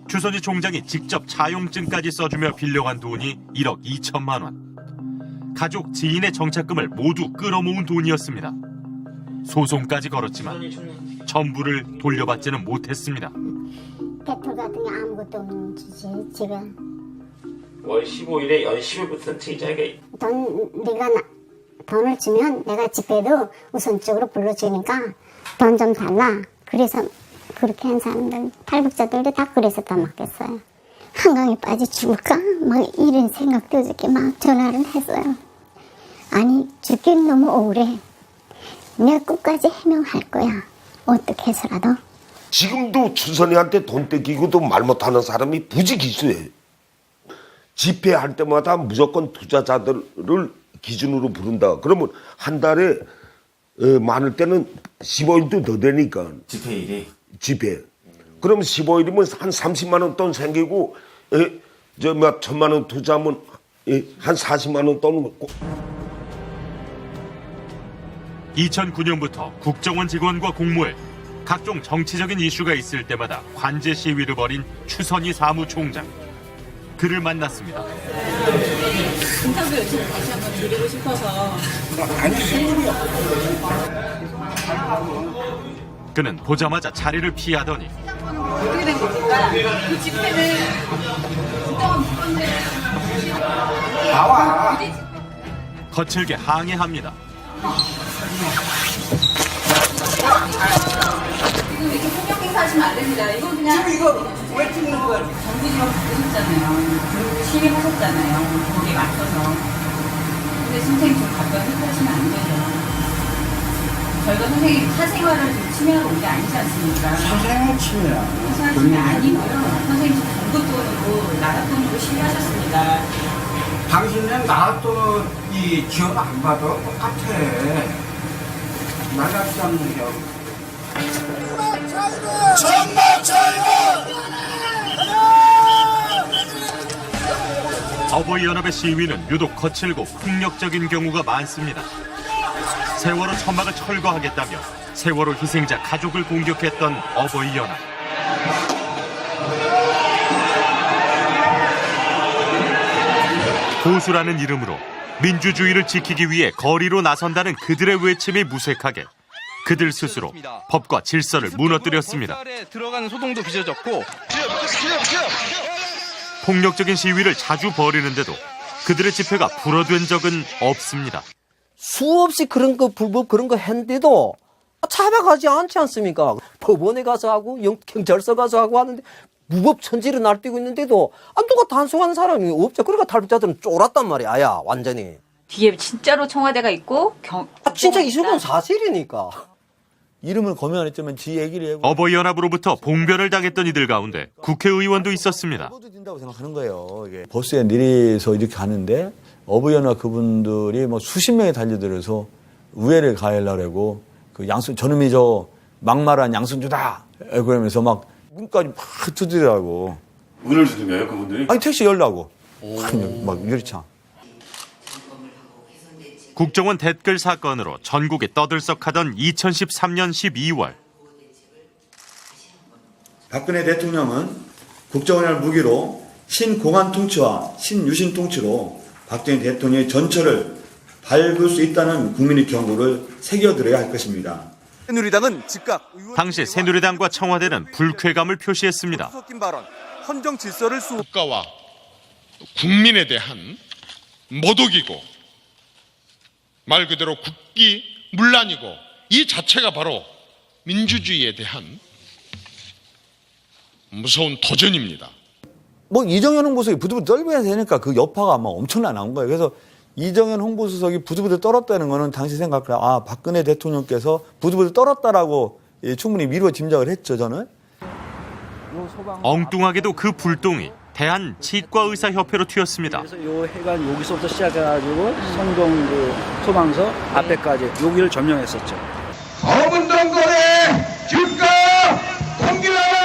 추선희 총장이 직접 차용증까지 써주며 빌려간 돈이 1억 2천만 원. 가족, 지인의 정착금을 모두 끌어모은 돈이었습니다. 소송까지 걸었지만 전부를 돌려받지는 못했습니다. 배틀 같은 게 아무것도 없는 주제 지금. 월 15일에 연 10일부터는 이자가 네가 돈을 주면 내가 집회도 우선적으로 불러주니까 돈 좀 달라. 그래서 그렇게 한 사람들, 탈북자들도 다 그래서 다 맡겼어요. 한강에 빠져 죽을까? 막 이런 생각도 이렇게 막 전화를 했어요. 아니 죽긴 너무 억울해. 내가 끝까지 해명할 거야. 어떻게 해서라도. 지금도 추선이한테 돈 떼기고도 말 못하는 사람이 부지기수예요. 집회할 때마다 무조건 투자자들을 기준으로 부른다. 그러면 한 달에 많을 때는 15일도 더 되니까. 집회일이? 집회. 그럼 15일이면 한 30만 원 돈 생기고 저 몇 천만 원 투자하면 한 40만 원 돈 먹고. 2009년부터 국정원 직원과 공무원, 각종 정치적인 이슈가 있을 때마다 관제 시위를 벌인 추선희 사무총장. 그를 만났습니다. 인터뷰 요청 다시 한번 드리고 싶어서. 그는 보자마자 자리를 피하더니 어떻게 된 겁니까? 그 집회는 국정원 무건대 나와. 거칠게 항의합니다. 지금 이렇게 폭력 행사하시면 안 됩니다. 이거 그냥 지금 이거 왜 찍는 거야? 정부지가 부르셨잖아요. 그리고 시위하셨잖아요. 거기에 맞춰서. 근데 선생님 좀 가까이 흩어지면 안 되죠. 저희가 선생님 사생활을 좀 침해하러 온 게 아니지 않습니까? 사생활 침해야. 사생활 침해 아니고요. 선생님 지금 정부 돈으로 나라 돈으로 시위하셨습니다. 당신은 나라 돈이 지원 안 받아. 똑같아. 나같지 않는 게. 정말 차이가 어버이연합의 시위는 유독 거칠고 폭력적인 경우가 많습니다. 세월호 천막을 철거하겠다며 세월호 희생자 가족을 공격했던 어버이연합. 보수라는 이름으로 민주주의를 지키기 위해 거리로 나선다는 그들의 외침이 무색하게 그들 스스로 법과 질서를 무너뜨렸습니다. 들어가는 소동도 빚어졌고 폭력적인 시위를 자주 벌이는데도 그들의 집회가 불어된 적은 없습니다. 수없이 그런 거 불법 그런 거 했는데도 차박하지 않지 않습니까? 법원에 가서 하고 경찰서 가서 하고 하는데 무법 천지를 날뛰고 있는데도 누가 단속하는 사람이 없죠. 그러니까 탈북자들은 쫄았단 말이야. 아야 완전히. 뒤에 진짜로 청와대가 있고 진짜 이건 사실이니까. 이름을 거명 안 했지만 지 얘기를 해보고 어버이연합으로부터 봉변을 당했던 이들 가운데 국회의원도 있었습니다. 된다고 생각하는 거예요. 이게 버스에 내려서 이렇게 가는데 어버이연합 그분들이 뭐 수십 명이 달려들어서 우회를 가하려고 그 양순 저놈이 저 막말한 양순주다 그러면서 막 문까지 막 두드리라고. 문을 두드려요 그분들이? 아니 택시 열라고. 막 유리창. 국정원 댓글 사건으로 전국에 떠들썩하던 2013년 12월. 박근혜 대통령은 국정원을 무기로 신공안 통치와 신유신 통치로 박정희 대통령의 전철을 밟을 수 있다는 국민의 경고를 새겨들어야 할 것입니다. 새누리당은 즉각 당시 새누리당과 청와대는 불쾌감을 표시했습니다. 섞인 발언, 헌정 질서를 국가와 국민에 대한 모독이고 말 그대로 국기 문란이고 이 자체가 바로 민주주의에 대한 무서운 도전입니다. 뭐 이정현 홍보수석이 부들부들 떨면서 되니까 그 여파가 아마 엄청나 나온 거예요. 그래서 이정현 홍보수석이 부들부들 떨었다는 거는 당시 생각을 박근혜 대통령께서 부들부들 떨었다라고 충분히 미루어 짐작을 했죠, 저는. 엉뚱하게도 그 불똥이 대한치과의사협회로 튀었습니다. 그래서 요 해가 여기서부터 시작해가지고 성동 그 소방서 앞에까지 여기를 점령했었죠. 검은동거래 즉각 공개하라!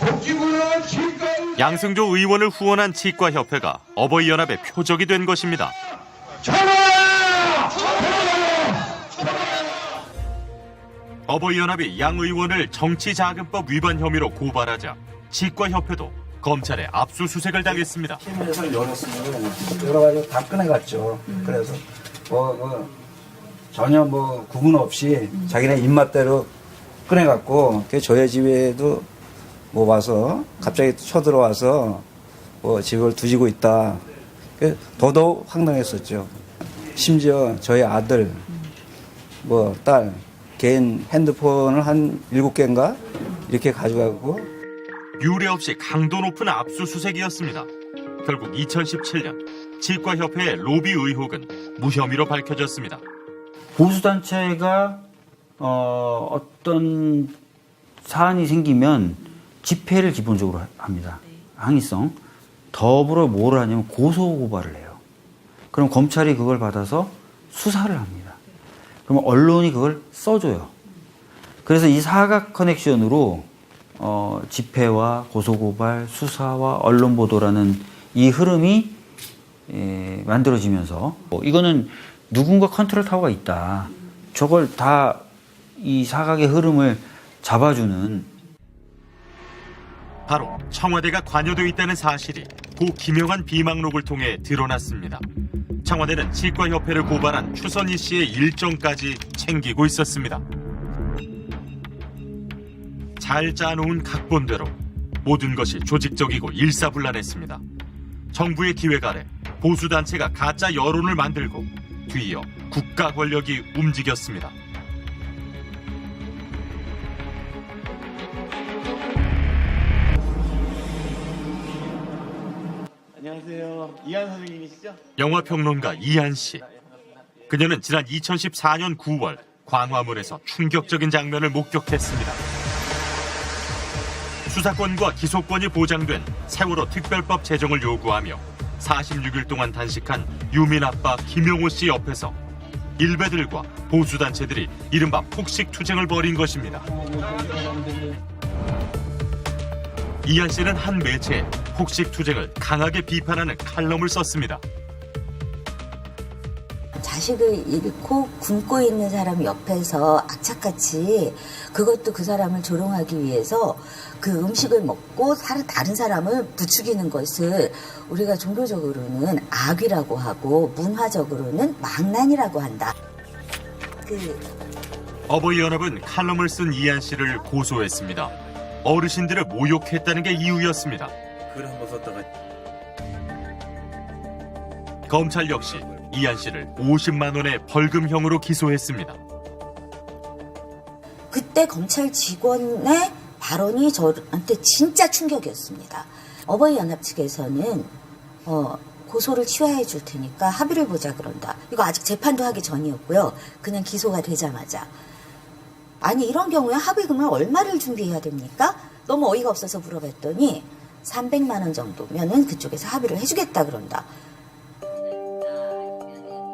복지부는 치과 양승조 의원을 후원한 치과협회가 어버이연합의 표적이 된 것입니다. 어버이연합이 양 의원을 정치자금법 위반 혐의로 고발하자 치과협회도 검찰에 압수수색을 당했습니다. 시민회사를 열었으면 여러 가지 다 꺼내갔죠. 그래서 전혀 구분 없이 자기네 입맛대로 꺼내갖고 저희 집에도 와서 갑자기 쳐들어와서 집을 두지고 있다. 더더욱 황당했었죠. 심지어 저희 아들, 딸 개인 핸드폰을 한 7개인가 이렇게 가져가고 유례 없이 강도 높은 압수수색이었습니다. 결국 2017년 치과협회의 로비 의혹은 무혐의로 밝혀졌습니다. 보수단체가 어떤 사안이 생기면 집회를 기본적으로 합니다. 항의성. 더불어 뭐를 하냐면 고소고발을 해요. 그럼 검찰이 그걸 받아서 수사를 합니다. 그러면 언론이 그걸 써줘요. 그래서 이 사각 커넥션으로 집회와 고소고발, 수사와 언론 보도라는 이 흐름이 만들어지면서 이거는 누군가 컨트롤 타워가 있다. 저걸 다 이 사각의 흐름을 잡아주는 바로 청와대가 관여돼 있다는 사실이 고 김영한 비망록을 통해 드러났습니다. 청와대는 치과협회를 고발한 추선희 씨의 일정까지 챙기고 있었습니다. 잘 짜놓은 각본대로 모든 것이 조직적이고 일사불란했습니다. 정부의 기획 아래 보수단체가 가짜 여론을 만들고 뒤이어 국가 권력이 움직였습니다. 안녕하세요. 이한 선생님이시죠? 영화평론가 이한 씨. 그녀는 지난 2014년 9월 광화문에서 충격적인 장면을 목격했습니다. 수사권과 기소권이 보장된 세월호 특별법 제정을 요구하며 46일 동안 단식한 유민 아빠 김용호 씨 옆에서 일베들과 보수단체들이 이른바 폭식투쟁을 벌인 것입니다. 이한 씨는 한 매체에 폭식투쟁을 강하게 비판하는 칼럼을 썼습니다. 자식을 잃고 굶고 있는 사람 옆에서 악착같이 그것도 그 사람을 조롱하기 위해서 그 음식을 먹고 다른 사람을 부추기는 것을 우리가 종교적으로는 악이라고 하고 문화적으로는 망난이라고 한다. 어버이연합은 칼럼을 쓴 이한 씨를 고소했습니다. 어르신들을 모욕했다는 게 이유였습니다. 글 한번 썼다가 검찰 역시 이한 씨를 50만 원의 벌금형으로 기소했습니다. 그때 검찰 직원의 발언이 저한테 진짜 충격이었습니다. 어버이연합 측에서는 고소를 취하해 줄 테니까 합의를 보자 그런다. 이거 아직 재판도 하기 전이었고요. 그냥 기소가 되자마자. 아니 이런 경우에 합의금을 얼마를 준비해야 됩니까? 너무 어이가 없어서 물어봤더니 300만 원 정도면은 그쪽에서 합의를 해주겠다 그런다.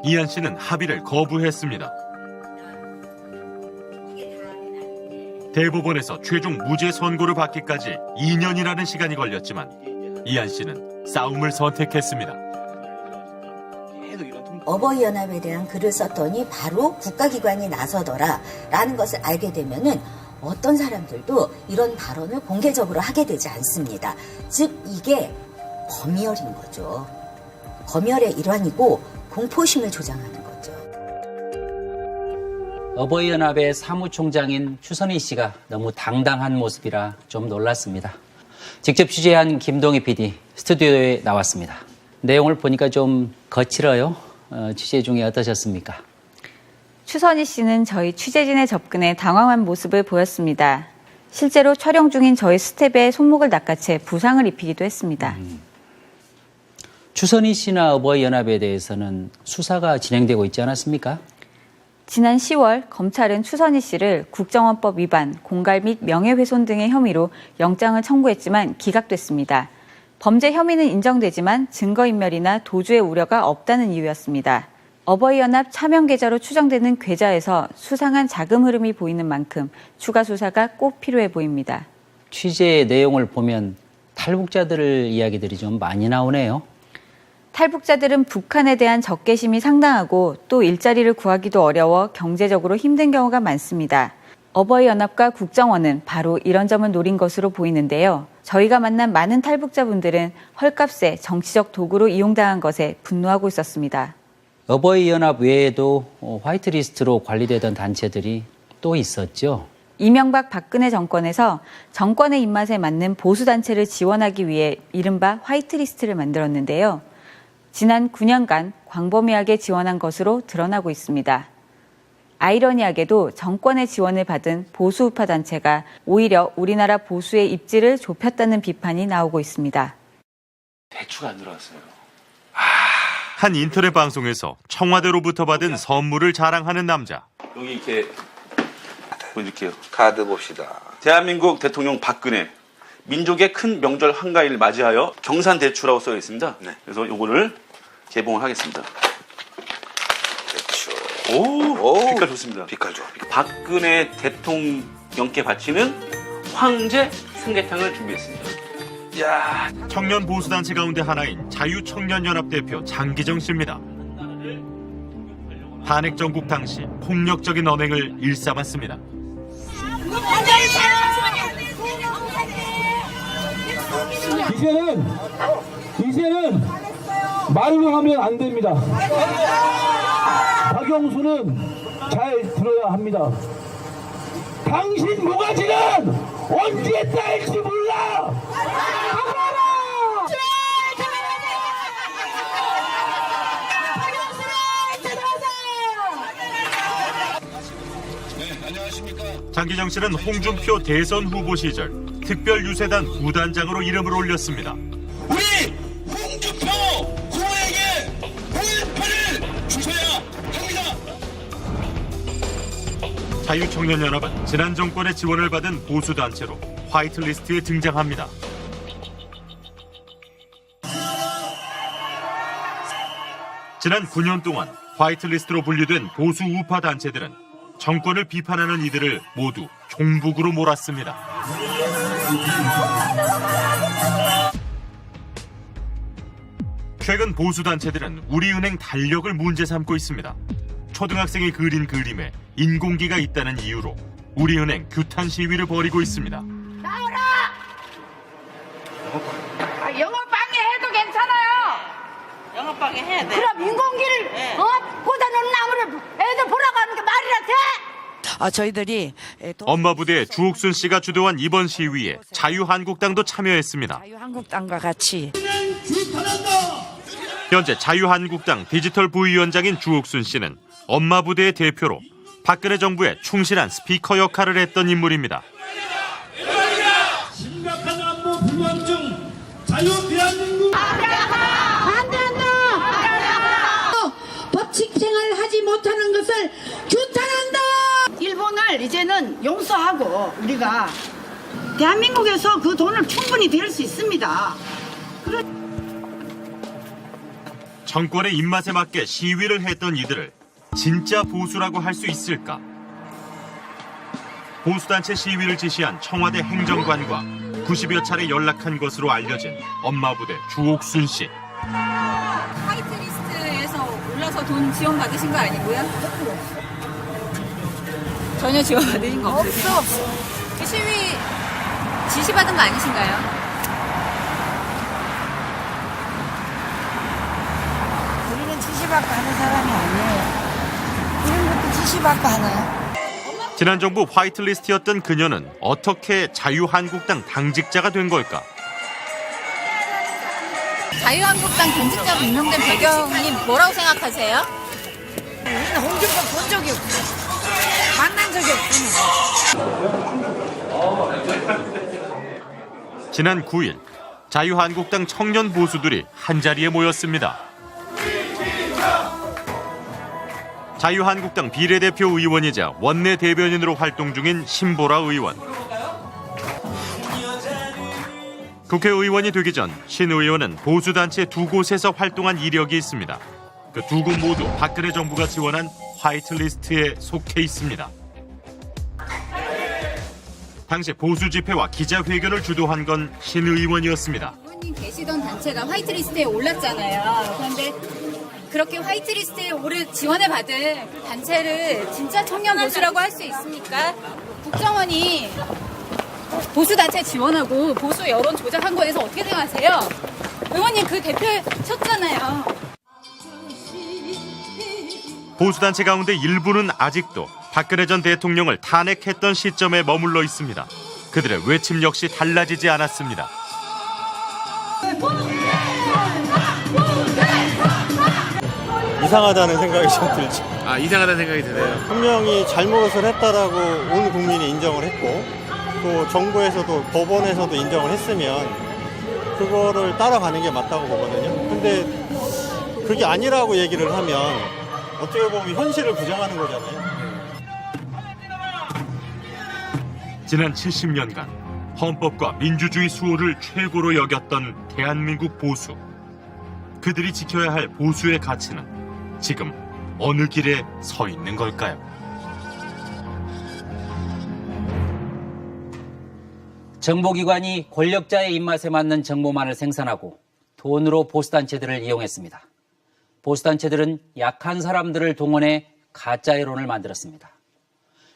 이한 씨는 합의를 거부했습니다. 대법원에서 최종 무죄 선고를 받기까지 2년이라는 시간이 걸렸지만 이한 씨는 싸움을 선택했습니다. 어버이연합에 대한 글을 썼더니 바로 국가기관이 나서더라라는 것을 알게 되면은 어떤 사람들도 이런 발언을 공개적으로 하게 되지 않습니다. 즉 이게 검열인 거죠. 검열의 일환이고 공포심을 조장하는 거죠. 어버이연합의 사무총장인 추선희 씨가 너무 당당한 모습이라 좀 놀랐습니다. 직접 취재한 김동희 PD 스튜디오에 나왔습니다. 내용을 보니까 좀 거칠어요. 취재 중에 어떠셨습니까? 추선희 씨는 저희 취재진의 접근에 당황한 모습을 보였습니다. 실제로 촬영 중인 저희 스텝의 손목을 낚아채 부상을 입히기도 했습니다. 추선희 씨나 어버이연합에 대해서는 수사가 진행되고 있지 않았습니까? 지난 10월 검찰은 추선희 씨를 국정원법 위반, 공갈 및 명예훼손 등의 혐의로 영장을 청구했지만 기각됐습니다. 범죄 혐의는 인정되지만 증거인멸이나 도주의 우려가 없다는 이유였습니다. 어버이연합 차명 계좌로 추정되는 계좌에서 수상한 자금 흐름이 보이는 만큼 추가 수사가 꼭 필요해 보입니다. 취재 내용을 보면 탈북자들 이야기들이 좀 많이 나오네요. 탈북자들은 북한에 대한 적개심이 상당하고 또 일자리를 구하기도 어려워 경제적으로 힘든 경우가 많습니다. 어버이연합과 국정원은 바로 이런 점을 노린 것으로 보이는데요. 저희가 만난 많은 탈북자분들은 헐값에 정치적 도구로 이용당한 것에 분노하고 있었습니다. 어버이연합 외에도 화이트리스트로 관리되던 단체들이 또 있었죠. 이명박 박근혜 정권에서 정권의 입맛에 맞는 보수단체를 지원하기 위해 이른바 화이트리스트를 만들었는데요. 지난 9년간 광범위하게 지원한 것으로 드러나고 있습니다. 아이러니하게도 정권의 지원을 받은 보수우파 단체가 오히려 우리나라 보수의 입지를 좁혔다는 비판이 나오고 있습니다. 대추가 안 들어왔어요. 한 인터넷 방송에서 청와대로부터 받은 선물을 자랑하는 남자. 여기 이렇게 보여줄게요. 카드 봅시다. 대한민국 대통령 박근혜 민족의 큰 명절 한가위를 맞이하여 경산 대추라고 써 있습니다. 네. 그래서 요거를 개봉을 하겠습니다. 대추. 오, 빛깔 좋습니다. 빛깔 좋아. 박근혜 대통령께 바치는 황제 삼계탕을 준비했습니다. 야, 청년 보수단체 가운데 하나인 자유청년연합 대표 장기정 씨입니다. 탄핵 정국 당시 폭력적인 언행을 일삼았습니다. 이제는 말로 하면 안 됩니다. 박영수는 잘 들어야 합니다. 당신 모가지는 언제 딸지 몰라. 장기정 씨는 홍준표 대선 후보 시절 특별유세단 부단장으로 이름을 올렸습니다. 우리 홍준표 후보에게 공일판을 주셔야 합니다. 자유청년연합은 지난 정권의 지원을 받은 보수단체로 화이트리스트에 등장합니다. 지난 9년 동안 화이트리스트로 분류된 보수 우파 단체들은 정권을 비판하는 이들을 모두 종북으로 몰았습니다. 최근 보수단체들은 우리은행 달력을 문제 삼고 있습니다. 초등학생이 그린 그림에 인공기가 있다는 이유로 우리은행 규탄 시위를 벌이고 있습니다. 나오라! 영업방해 해도 괜찮아요. 영업방해 해야 돼. 그럼 인공기를 꽂아놓는 나무를 애들 보라고 하는 게 말이라 돼? 저희들이 엄마 부대 주옥순 씨가 주도한 이번 시위에 자유한국당도 참여했습니다. 자유한국당과 같이 현재 자유한국당 디지털 부위원장인 주옥순 씨는 엄마 부대의 대표로 박근혜 정부에 충실한 스피커 역할을 했던 인물입니다. 심각한 안보 불안증 자유 대한민국 법칙 생활을 하지 못하는 것을 규탄한다. 일본을 이제는 용서하고 우리가 대한민국에서 그 돈을 충분히 댈 수 있습니다. 정권의 입맛에 맞게 시위를 했던 이들을 진짜 보수라고 할 수 있을까? 보수단체 시위를 지시한 청와대 행정관과 90여 차례 연락한 것으로 알려진 엄마 부대 주옥순 씨. 화이트리스트에서 올라서 돈 지원 받으신 거 아니고요? 전혀 지원 받으신 거 없으세요? 없어. 그 시위 지시받은 거 아니신가요? 우리는 지시받고 하는 사람이 아니에요. 이런 것도 지시받고 하나요? 지난 정부 화이트리스트였던 그녀는 어떻게 자유한국당 당직자가 된 걸까? 자유한국당 당직자로 임명된 배경이 뭐라고 생각하세요? 우리는 홍준표 본 적이 없어. 만난 적이 없어. 지난 9일 자유한국당 청년 보수들이 한자리에 모였습니다. 자유한국당 비례대표 의원이자 원내 대변인으로 활동 중인 신보라 의원. 국회의원이 되기 전 신 의원은 보수단체 두 곳에서 활동한 이력이 있습니다. 그 두 곳 모두 박근혜 정부가 지원한 화이트리스트에 속해 있습니다. 당시 보수 집회와 기자회견을 주도한 건 신 의원이었습니다. 의원님 계시던 단체가 화이트리스트에 올랐잖아요. 그런데 그렇게 화이트리스트에 오래 지원을 받은 그 단체를 진짜 청년 보수라고 할 수 있습니까? 국정원이 보수단체 지원하고 보수 여론 조작한 거에 대해서 어떻게 생각하세요? 의원님 그 대표셨잖아요. 보수단체 가운데 일부는 아직도 박근혜 전 대통령을 탄핵했던 시점에 머물러 있습니다. 그들의 외침 역시 달라지지 않았습니다. 이상하다는 생각이 좀 들죠. 아, 이상하다는 생각이 드네요. 분명히 잘못을 했다라고 온 국민이 인정을 했고 또 정부에서도 법원에서도 인정을 했으면 그거를 따라가는 게 맞다고 보거든요. 근데 그게 아니라고 얘기를 하면 어떻게 보면 현실을 부정하는 거잖아요. 지난 70년간 헌법과 민주주의 수호를 최고로 여겼던 대한민국 보수. 그들이 지켜야 할 보수의 가치는 지금 어느 길에 서 있는 걸까요? 정보기관이 권력자의 입맛에 맞는 정보만을 생산하고 돈으로 보수단체들을 이용했습니다. 보수단체들은 약한 사람들을 동원해 가짜 여론을 만들었습니다.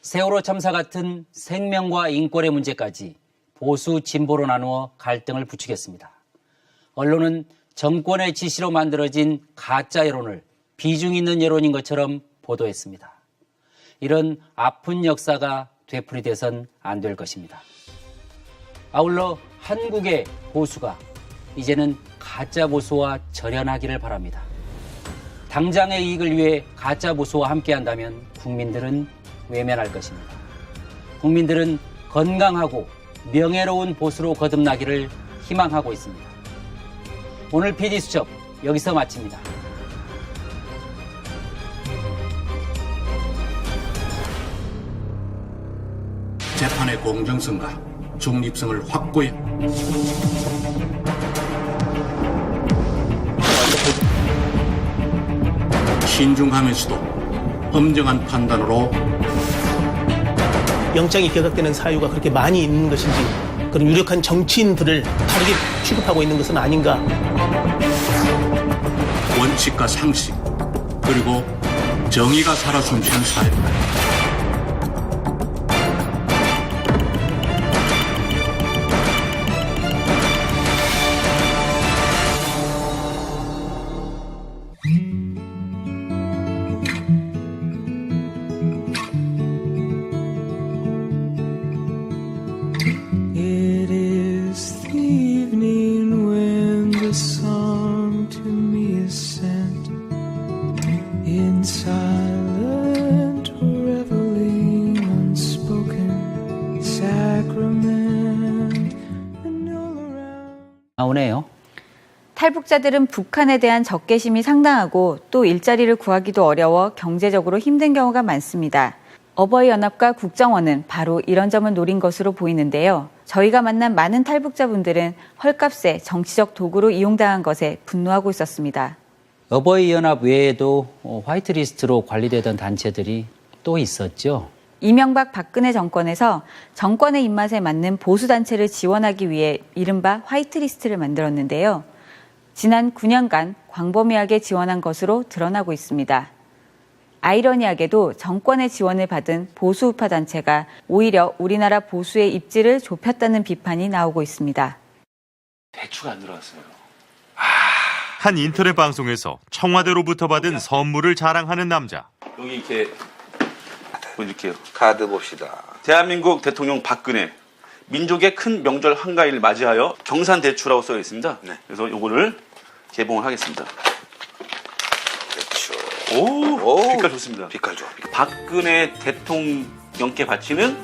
세월호 참사 같은 생명과 인권의 문제까지 보수 진보로 나누어 갈등을 부추겼습니다. 언론은 정권의 지시로 만들어진 가짜 여론을 비중 있는 여론인 것처럼 보도했습니다. 이런 아픈 역사가 되풀이돼선 안 될 것입니다. 아울러 한국의 보수가 이제는 가짜 보수와 절연하기를 바랍니다. 당장의 이익을 위해 가짜 보수와 함께한다면 국민들은 외면할 것입니다. 국민들은 건강하고 명예로운 보수로 거듭나기를 희망하고 있습니다. 오늘 PD수첩 여기서 마칩니다. 재판의 공정성과 중립성을 확고히 신중하면서도 엄정한 판단으로 영장이 기각되는 사유가 그렇게 많이 있는 것인지 그런 유력한 정치인들을 다르게 취급하고 있는 것은 아닌가. 원칙과 상식 그리고 정의가 살아 숨쉬는 사회입니다. It is the evening when the song to me is sent in silent reveling, unspoken sacrament. 나오네요. 탈북자들은 북한에 대한 적개심이 상당하고 또 일자리를 구하기도 어려워 경제적으로 힘든 경우가 많습니다. 어버이연합과 국정원은 바로 이런 점을 노린 것으로 보이는데요. 저희가 만난 많은 탈북자분들은 헐값에 정치적 도구로 이용당한 것에 분노하고 있었습니다. 어버이연합 외에도 화이트리스트로 관리되던 단체들이 또 있었죠. 이명박 박근혜 정권에서 정권의 입맛에 맞는 보수단체를 지원하기 위해 이른바 화이트리스트를 만들었는데요. 지난 9년간 광범위하게 지원한 것으로 드러나고 있습니다. 아이러니하게도 정권의 지원을 받은 보수 우파 단체가 오히려 우리나라 보수의 입지를 좁혔다는 비판이 나오고 있습니다. 대추가 안 들어왔어요. 한 인터넷 방송에서 청와대로부터 받은 선물을 자랑하는 남자. 여기 이렇게 보여줄게요. 카드 봅시다. 대한민국 대통령 박근혜 민족의 큰 명절 한가위를 맞이하여 경산대추라고 써 있습니다. 그래서 요거를 개봉을 하겠습니다. 오, 빛깔 좋습니다. 빛깔 좋아. 박근혜 대통령께 바치는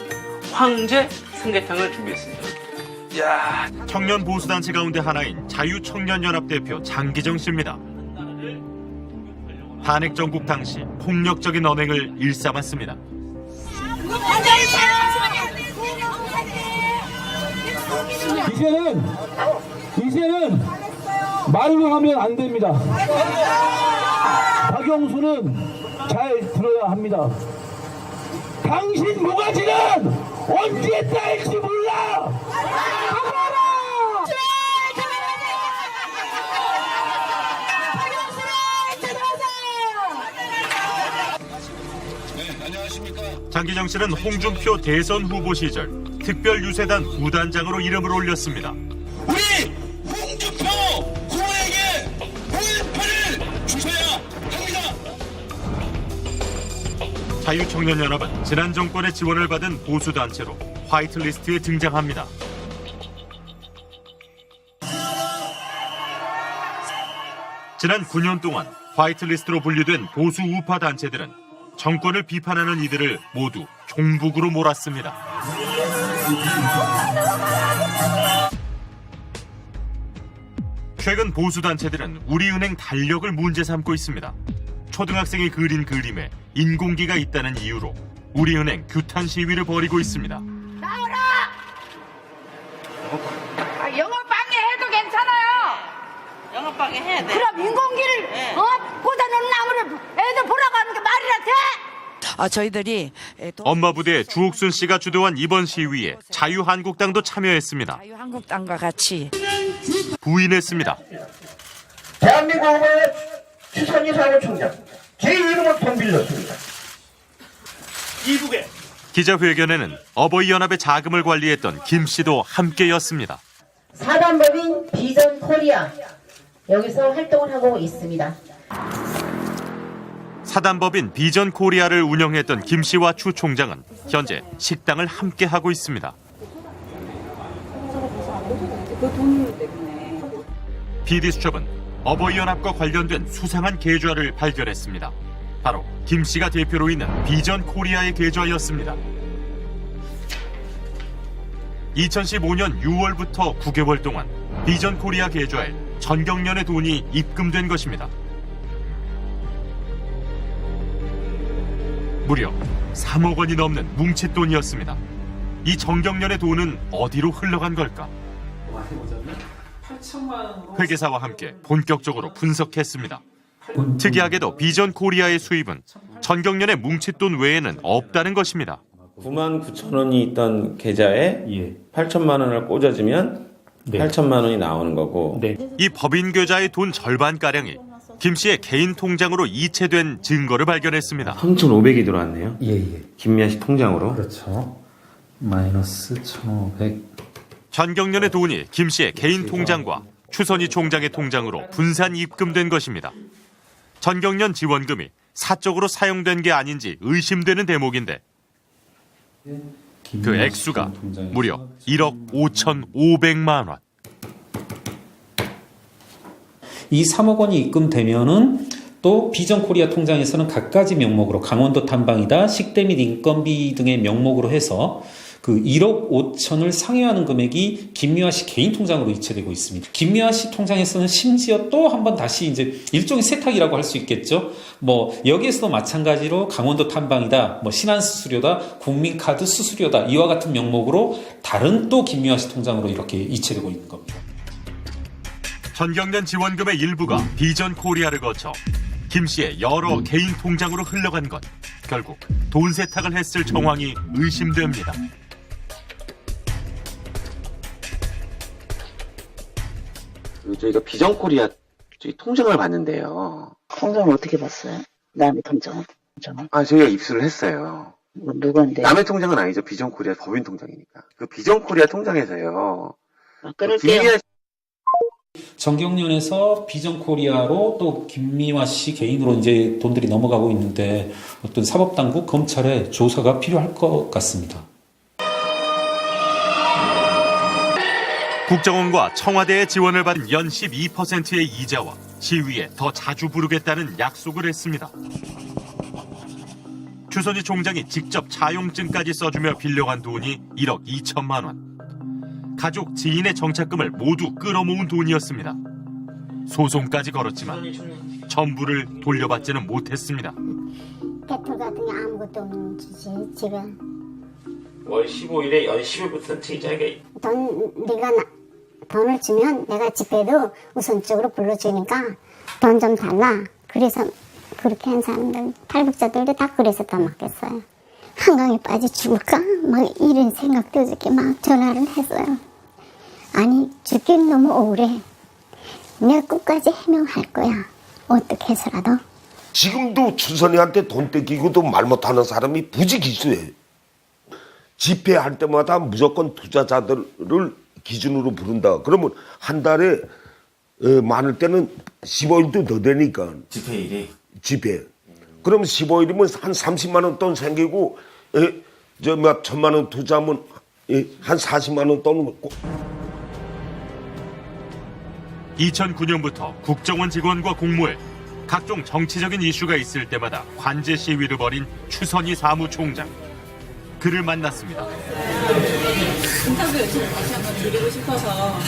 황제 삼계탕을 준비했습니다. 야, 청년 보수단체 가운데 하나인 자유청년연합 대표 장기정 씨입니다. 탄핵 정국 당시 폭력적인 언행을 일삼았습니다. 이제는 말로 하면 안 됩니다. 박영수는 잘 들어야 합니다. 당신 모가지는 언제 딸지 몰라. 장기정 씨는 홍준표 대선 후보 시절 특별유세단 부단장으로 이름을 올렸습니다. 우리 홍준표 후보에게 보일표를 주셔야 합니다. 자유청년연합은 지난 정권의 지원을 받은 보수단체로 화이트리스트에 등장합니다. 지난 9년 동안 화이트리스트로 분류된 보수 우파 단체들은 정권을 비판하는 이들을 모두 종북으로 몰았습니다. 최근 보수단체들은 우리은행 달력을 문제 삼고 있습니다. 초등학생이 그린 그림에 인공기가 있다는 이유로 우리은행 규탄 시위를 벌이고 있습니다. 나오라! 영업방해 해도 괜찮아요. 영업방해 해야 돼. 그럼 인공기를 꽂아놓는 나무를 애들 보라고 하는 게 말이라 돼? 저희들이 엄마 부대 주옥순 씨가 주도한 이번 시위에 자유한국당도 참여했습니다. 한국당과 같이 부인했습니다. 대한민국 후보의 추선희 사무총장 제 이름을 돈 빌렸습니다. 이북에 기자회견에는 어버이연합의 자금을 관리했던 김 씨도 함께였습니다. 사단법인 비전 코리아 여기서 활동을 하고 있습니다. 사단법인 비전 코리아를 운영했던 김 씨와 추 총장은 현재 식당을 함께 하고 있습니다. PD수첩은 어버이연합과 관련된 수상한 계좌를 발견했습니다. 바로 김 씨가 대표로 있는 비전 코리아의 계좌였습니다. 2015년 6월부터 9개월 동안 비전 코리아 계좌에 전경련의 돈이 입금된 것입니다. 무려 3억 원이 넘는 뭉칫돈이었습니다. 이 전경련의 돈은 어디로 흘러간 걸까? 회계사와 함께 본격적으로 분석했습니다. 특이하게도 비전 코리아의 수입은 전경련의 뭉칫돈 외에는 없다는 것입니다. 9만 9천 원이 있던 계좌에 8천만 원을 꽂아주면 8천만 원이 나오는 거고. 이 법인 계좌의 돈 절반가량이 김 씨의 개인 통장으로 이체된 증거를 발견했습니다. 3,500이 들어왔네요. 김미아 씨 통장으로. 그렇죠. 마이너스 1,500. 전경련의 돈이 김 씨의 개인 통장과 추선희 총장의 통장으로 분산 입금된 것입니다. 전경련 지원금이 사적으로 사용된 게 아닌지 의심되는 대목인데 그 액수가 무려 1억 5,500만 원. 이 3억 원이 입금되면은 또 비전 코리아 통장에서는 갖가지 명목으로 강원도 탐방이다, 식대 및 인건비 등의 명목으로 해서 그 1억 5천을 상회하는 금액이 김미화 씨 개인 통장으로 이체되고 있습니다. 김미화 씨 통장에서는 심지어 또 한 번 다시 이제 일종의 세탁이라고 할 수 있겠죠. 뭐 여기에서도 마찬가지로 강원도 탐방이다, 뭐 신한수수료다, 국민카드 수수료다 이와 같은 명목으로 다른 또 김미화 씨 통장으로 이렇게 이체되고 있는 겁니다. 전경련 지원금의 일부가 비전 코리아를 거쳐 김 씨의 여러 개인 통장으로 흘러간 것. 결국 돈 세탁을 했을 정황이 의심됩니다. 저희가 비전 코리아 저희 통장을 봤는데요. 통장을 어떻게 봤어요? 남의 통장을? 아, 저희가 입수를 했어요. 누구인데? 남의 통장은 아니죠. 비전 코리아 법인 통장이니까. 그 비전 코리아 통장에서요. 끊을게요. 전경련에서 비전 코리아로 또 김미화 씨 개인으로 이제 돈들이 넘어가고 있는데 어떤 사법당국, 검찰의 조사가 필요할 것 같습니다. 국정원과 청와대의 지원을 받은 연 12%의 이자와 시위에 더 자주 부르겠다는 약속을 했습니다. 추선희 총장이 직접 차용증까지 써주며 빌려간 돈이 1억 2천만 원. 가족, 지인의 정착금을 모두 끌어모은 돈이었습니다. 소송까지 걸었지만 전부를 돌려받지는 못했습니다. 대출 같은 게 아무것도 없는 주지 지금. 월 15일에 연 10일부터 이자가 네가 돈을 주면 내가 집회도 우선적으로 불러주니까 돈 좀 달라. 그래서 그렇게 한 사람들, 탈북자들도 다 그래서 떠났겠어요. 한강에 빠져 죽을까? 막 이런 생각도 이렇게 막 전화를 했어요. 아니 죽긴 너무 억울해. 내가 끝까지 해명할 거야. 어떻게 해서라도. 지금도 추선이한테 돈 뺏기고도 말 못하는 사람이 부지기수예요. 집회할 때마다 무조건 투자자들을 기준으로 부른다. 그러면 한 달에 많을 때는 15일도 더 되니까. 집회일이? 집회. 그럼 15일이면 한 30만 원 돈 생기고 저 몇 천만 원 투자하면 한 40만 원 돈. 2009년부터 국정원 직원과 공무원, 각종 정치적인 이슈가 있을 때마다 관제 시위를 벌인 추선희 사무총장. 그를 만났습니다. 인터뷰 요청 다시 한번 드리고 싶어서.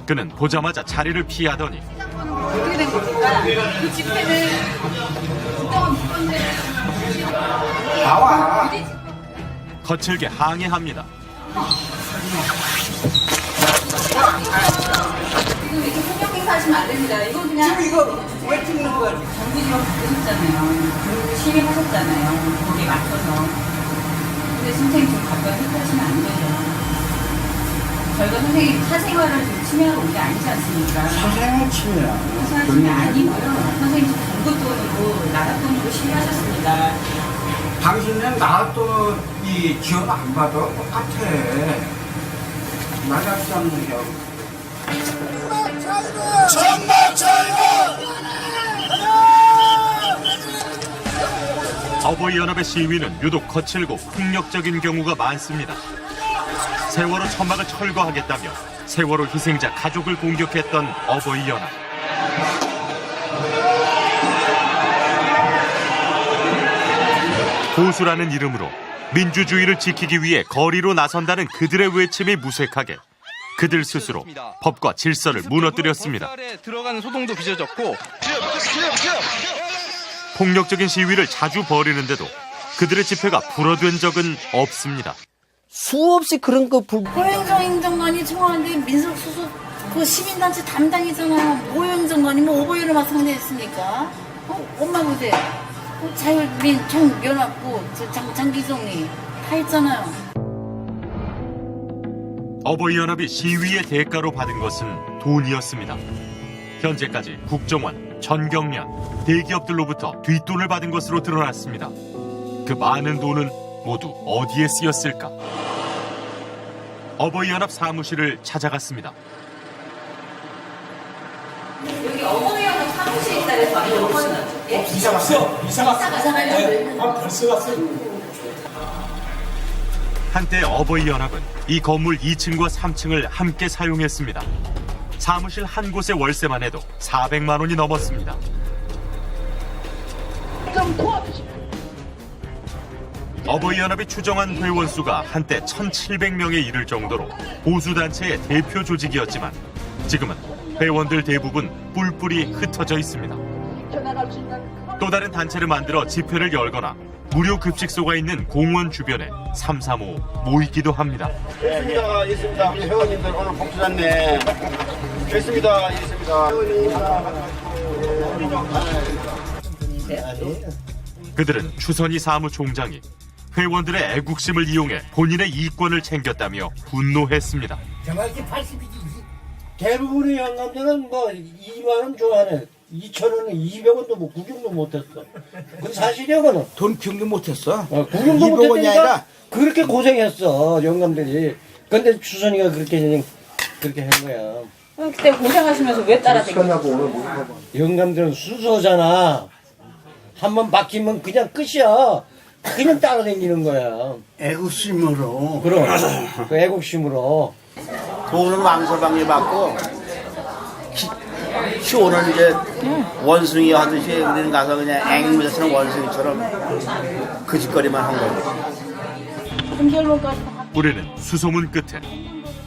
그는 보자마자 자리를 피하더니 어떻게 된 겁니까? 그 집회는 국정원 무건데. 거칠게 항의합니다. 지금 이렇게 폭력 행사하시면 안 됩니다. 이건 그냥. 지금 이거 왜 찍는 거야? 정부지원 받으셨잖아요. 그리고 시위하셨잖아요. 거기에 맞춰서. 근데 선생님 좀 가까이 휘하시면 안 되죠. 저희가 선생님 사생활을 좀 침해하러 온 게 아니지 않습니까? 사생활 침해야. 사생활 침해 아니고요. 선생님 정부 돈으로, 나라 돈으로 시위하셨습니다. 당신은 나도 이 지원 안 받아 똑같아. 나같이 하는 거. 정말 차이가 어버이연합의 시위는 유독 거칠고 폭력적인 경우가 많습니다. 세월호 천막을 철거하겠다며 세월호 희생자 가족을 공격했던 어버이연합. 보수라는 이름으로 민주주의를 지키기 위해 거리로 나선다는 그들의 외침이 무색하게 그들 스스로 법과 질서를 무너뜨렸습니다. 들어가는 소동도 빚어졌고 폭력적인 시위를 자주 벌이는데도 그들의 집회가 불어된 적은 없습니다. 수없이 그런 거 모형정 행정관이 청와대 민속수석 그 시민단체 담당이잖아요. 모형정 관이면 오버이를 맡으면 됐습니까? 엄마 보세요. 자율민, 청연합부, 장기정리 다 했잖아요. 어버이연합이 시위의 대가로 받은 것은 돈이었습니다. 현재까지 국정원, 전경련, 대기업들로부터 뒷돈을 받은 것으로 드러났습니다. 그 많은 돈은 모두 어디에 쓰였을까? 어버이연합 사무실을 찾아갔습니다. 여기 어버이연합 사무실 있다고 많이 오시나요? 이사 왔어요. 이사 왔어요. 네. 벌써 왔어요. 한때 어버이연합은 이 건물 2층과 3층을 함께 사용했습니다. 사무실 한 곳의 월세만 해도 400만 원이 넘었습니다. 어버이연합이 추정한 회원 수가 한때 1,700명에 이를 정도로 보수단체의 대표 조직이었지만 지금은 회원들 대부분 뿔뿔이 흩어져 있습니다. 또 다른 단체를 만들어 집회를 열거나 무료 급식소가 있는 공원 주변에 335 모이기도 합니다. 있습니다. 있습니다. 우리 회원님들 오늘 복수졌네. 있습니다. 있습니다. 그들은 추선희 사무총장이 회원들의 애국심을 이용해 본인의 이권을 챙겼다며 분노했습니다. 정확히 80이지. 대부분의 영감들은 뭐 2만 원 좋아하네. 2,000원에 200원도 뭐 구경도 못했어. 그 사실이야, 그거는. 돈 구경도 못했어. 구경도 못했으니까 아니라 그렇게 고생했어, 영감들이. 근데 추선이가 그렇게 한 거야. 그때 고생하시면서 왜 따라다니셨어요? 영감들은 순서잖아. 한번 막히면 그냥 끝이야. 그냥 따라다니는 거야. 애국심으로. 그럼. 그 애국심으로. 돈을 망설방에 받고 15년 이제 원숭이 하듯이 우리는 가서 그냥 앵무새처럼 원숭이처럼 그 짓거리만 한 거예요. 우리는 수소문 끝에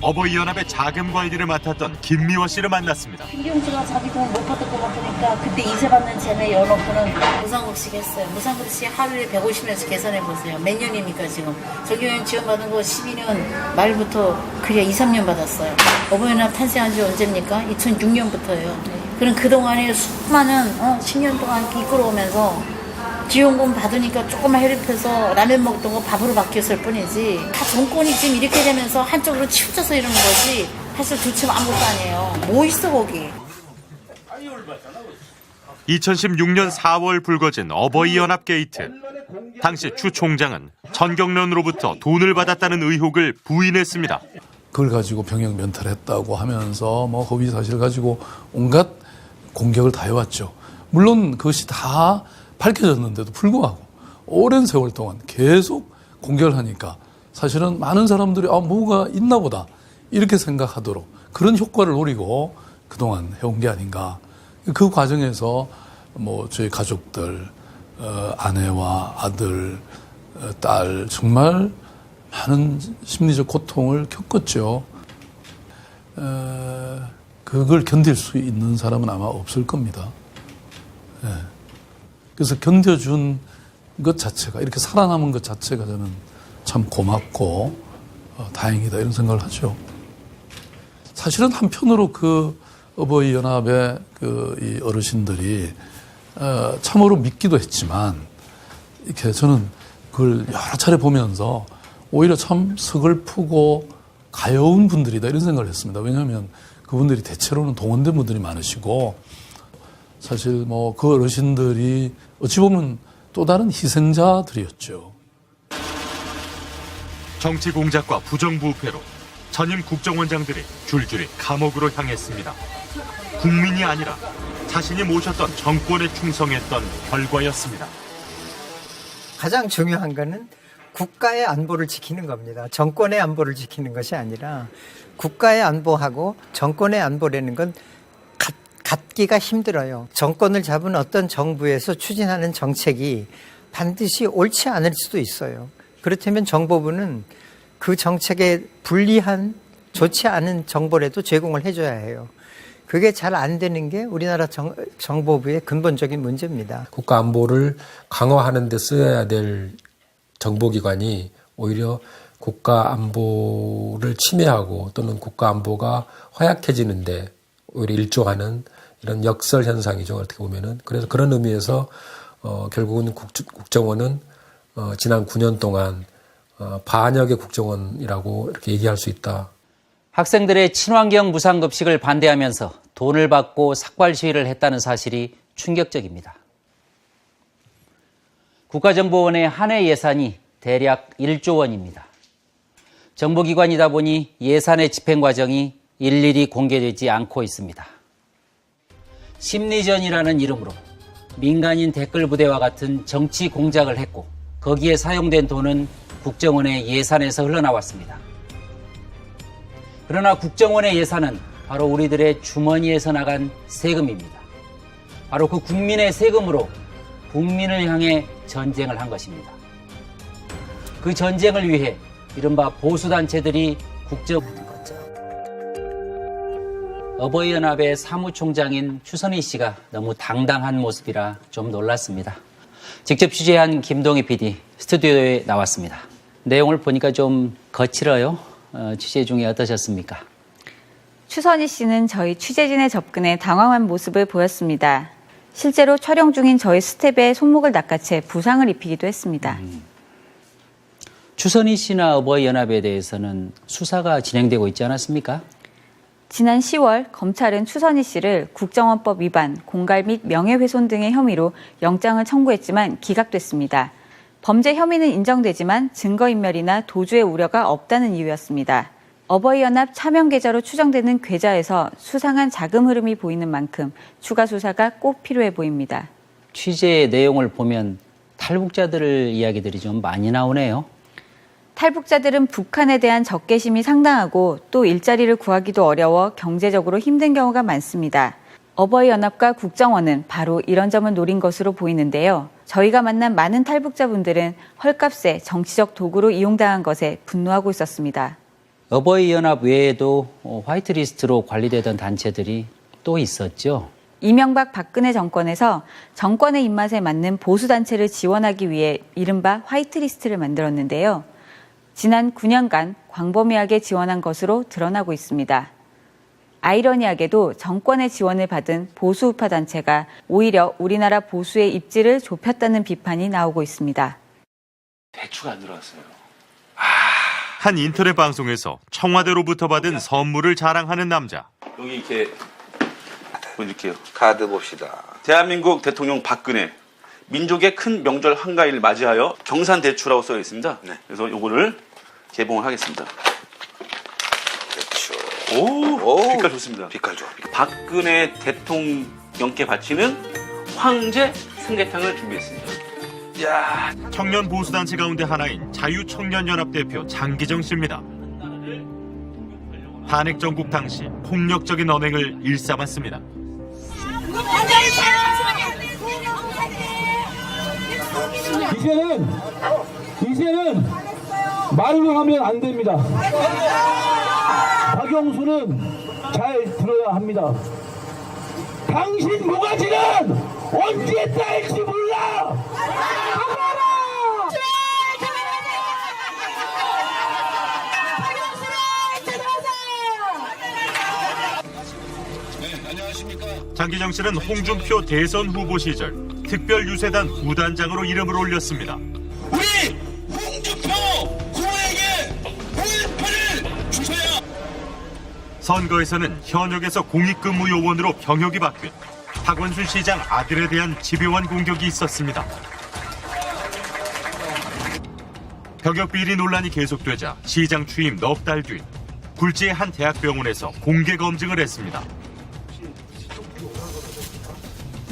어버이연합의 자금 관리를 맡았던 김미화 씨를 만났습니다. 김경수가 자기 돈 못 받을 것 같으니까 그때 이세 받는 쟤네 열어놓고는 무상급식 했어요. 무상급식 하루에 150년씩 계산해보세요. 몇 년입니까 지금. 저기요양 지원받은 거 12년 말부터 그래야 2, 3년 받았어요. 어버이연합 탄생한 지 언제입니까? 2006년부터예요. 그럼 그동안에 수많은 10년 동안 이끌어오면서 지원금 받으니까 조금만 혈입해서 라면 먹던 거 밥으로 바뀌었을 뿐이지 다 정권이 지금 이렇게 되면서 한쪽으로 치우쳐서 이러는 거지 사실 도대체 아무것도 아니에요. 뭐 있어 거기. 2016년 4월 불거진 어버이연합 게이트. 당시 추 총장은 전경련으로부터 돈을 받았다는 의혹을 부인했습니다. 그걸 가지고 병역 면탈했다고 하면서 뭐 허위 사실 가지고 온갖 공격을 다 해왔죠. 물론 그것이 다 밝혀졌는데도 불구하고 오랜 세월 동안 계속 공격을 하니까 사실은 많은 사람들이 뭐가 있나 보다 이렇게 생각하도록 그런 효과를 노리고 그동안 해온 게 아닌가. 그 과정에서 뭐 저희 가족들, 아내와 아들, 딸 정말 많은 심리적 고통을 겪었죠. 그걸 견딜 수 있는 사람은 아마 없을 겁니다. 네. 그래서 견뎌준 것 자체가, 이렇게 살아남은 것 자체가 저는 참 고맙고 다행이다 이런 생각을 하죠. 사실은 한편으로 그 어버이연합의 이 어르신들이 참으로 믿기도 했지만 이렇게 저는 그걸 여러 차례 보면서 오히려 참 서글프고 가여운 분들이다 이런 생각을 했습니다. 왜냐하면 그분들이 대체로는 동원된 분들이 많으시고 사실 뭐 그 어르신들이 어찌 보면 또 다른 희생자들이었죠. 정치 공작과 부정부패로 전임 국정원장들이 줄줄이 감옥으로 향했습니다. 국민이 아니라 자신이 모셨던 정권에 충성했던 결과였습니다. 가장 중요한 거는 국가의 안보를 지키는 겁니다. 정권의 안보를 지키는 것이 아니라 국가의 안보하고 정권의 안보라는 건 갖기가 힘들어요. 정권을 잡은 어떤 정부에서 추진하는 정책이 반드시 옳지 않을 수도 있어요. 그렇다면 정보부는 그 정책에 불리한 좋지 않은 정보라도 제공을 해줘야 해요. 그게 잘 안 되는 게 우리나라 정보부의 근본적인 문제입니다. 국가 안보를 강화하는 데 써야 될 정보기관이 오히려 국가 안보를 침해하고 또는 국가 안보가 허약해지는데 오히려 일조하는 이런 역설 현상이죠. 어떻게 보면은. 그래서 그런 의미에서 결국은 국정원은 지난 9년 동안 반역의 국정원이라고 이렇게 얘기할 수 있다. 학생들의 친환경 무상급식을 반대하면서 돈을 받고 삭발 시위를 했다는 사실이 충격적입니다. 국가정보원의 한 해 예산이 대략 1조 원입니다. 정보기관이다 보니 예산의 집행 과정이 일일이 공개되지 않고 있습니다. 심리전이라는 이름으로 민간인 댓글 부대와 같은 정치 공작을 했고 거기에 사용된 돈은 국정원의 예산에서 흘러나왔습니다. 그러나 국정원의 예산은 바로 우리들의 주머니에서 나간 세금입니다. 바로 그 국민의 세금으로 국민을 향해 전쟁을 한 것입니다. 그 전쟁을 위해 이른바 보수단체들이 국정원을 거죠. 어버이연합의 사무총장인 추선희 씨가 너무 당당한 모습이라 좀 놀랐습니다. 직접 취재한 김동희 PD 스튜디오에 나왔습니다. 내용을 보니까 좀 거칠어요. 취재 중에 어떠셨습니까? 추선희 씨는 저희 취재진의 접근에 당황한 모습을 보였습니다. 실제로 촬영 중인 저희 스텝의 손목을 낚아채 부상을 입히기도 했습니다. 추선희 씨나 어버이연합에 대해서는 수사가 진행되고 있지 않았습니까? 지난 10월 검찰은 추선희 씨를 국정원법 위반, 공갈 및 명예훼손 등의 혐의로 영장을 청구했지만 기각됐습니다. 범죄 혐의는 인정되지만 증거인멸이나 도주의 우려가 없다는 이유였습니다. 어버이연합 차명 계좌로 추정되는 계좌에서 수상한 자금 흐름이 보이는 만큼 추가 수사가 꼭 필요해 보입니다. 취재 내용을 보면 탈북자들 이야기들이 좀 많이 나오네요. 탈북자들은 북한에 대한 적개심이 상당하고 또 일자리를 구하기도 어려워 경제적으로 힘든 경우가 많습니다. 어버이연합과 국정원은 바로 이런 점을 노린 것으로 보이는데요. 저희가 만난 많은 탈북자분들은 헐값에 정치적 도구로 이용당한 것에 분노하고 있었습니다. 어버이연합 외에도 화이트리스트로 관리되던 단체들이 또 있었죠. 이명박 박근혜 정권에서 정권의 입맛에 맞는 보수단체를 지원하기 위해 이른바 화이트리스트를 만들었는데요. 지난 9년간 광범위하게 지원한 것으로 드러나고 있습니다. 아이러니하게도 정권의 지원을 받은 보수 우파 단체가 오히려 우리나라 보수의 입지를 좁혔다는 비판이 나오고 있습니다. 대추가 안 들어왔어요. 한 인터넷 방송에서 청와대로부터 받은 선물을 자랑하는 남자. 여기 이렇게 보여줄게요. 카드 봅시다. 대한민국 대통령 박근혜 민족의 큰 명절 한가위를 맞이하여 경산 대추라고 써 있습니다. 네. 그래서 요거를 개봉을 하겠습니다. 대추. 오, 빛깔 좋습니다. 빛깔 좋아. 박근혜 대통령께 바치는 황제 삼계탕을 준비했습니다. 야, 청년 보수단체 가운데 하나인 자유청년연합 대표 장기정 씨입니다. 탄핵 정국 당시 폭력적인 언행을 일삼았습니다. 이제는 말로 하면 안 됩니다. 박영수는 잘 들어야 합니다. 당신 모가지는 언제 딸지 몰라. 장기정 씨는 홍준표 대선 후보 시절 특별유세단 부단장으로 이름을 올렸습니다. 우리 홍준표 후보에게 공표를 주세요. 선거에서는 현역에서 공익근무 요원으로 병역이 바뀐 박원순 시장 아들에 대한 집요한 공격이 있었습니다. 병역 비리 논란이 계속되자 시장 취임 넉 달 뒤 굴지의 한 대학병원에서 공개 검증을 했습니다.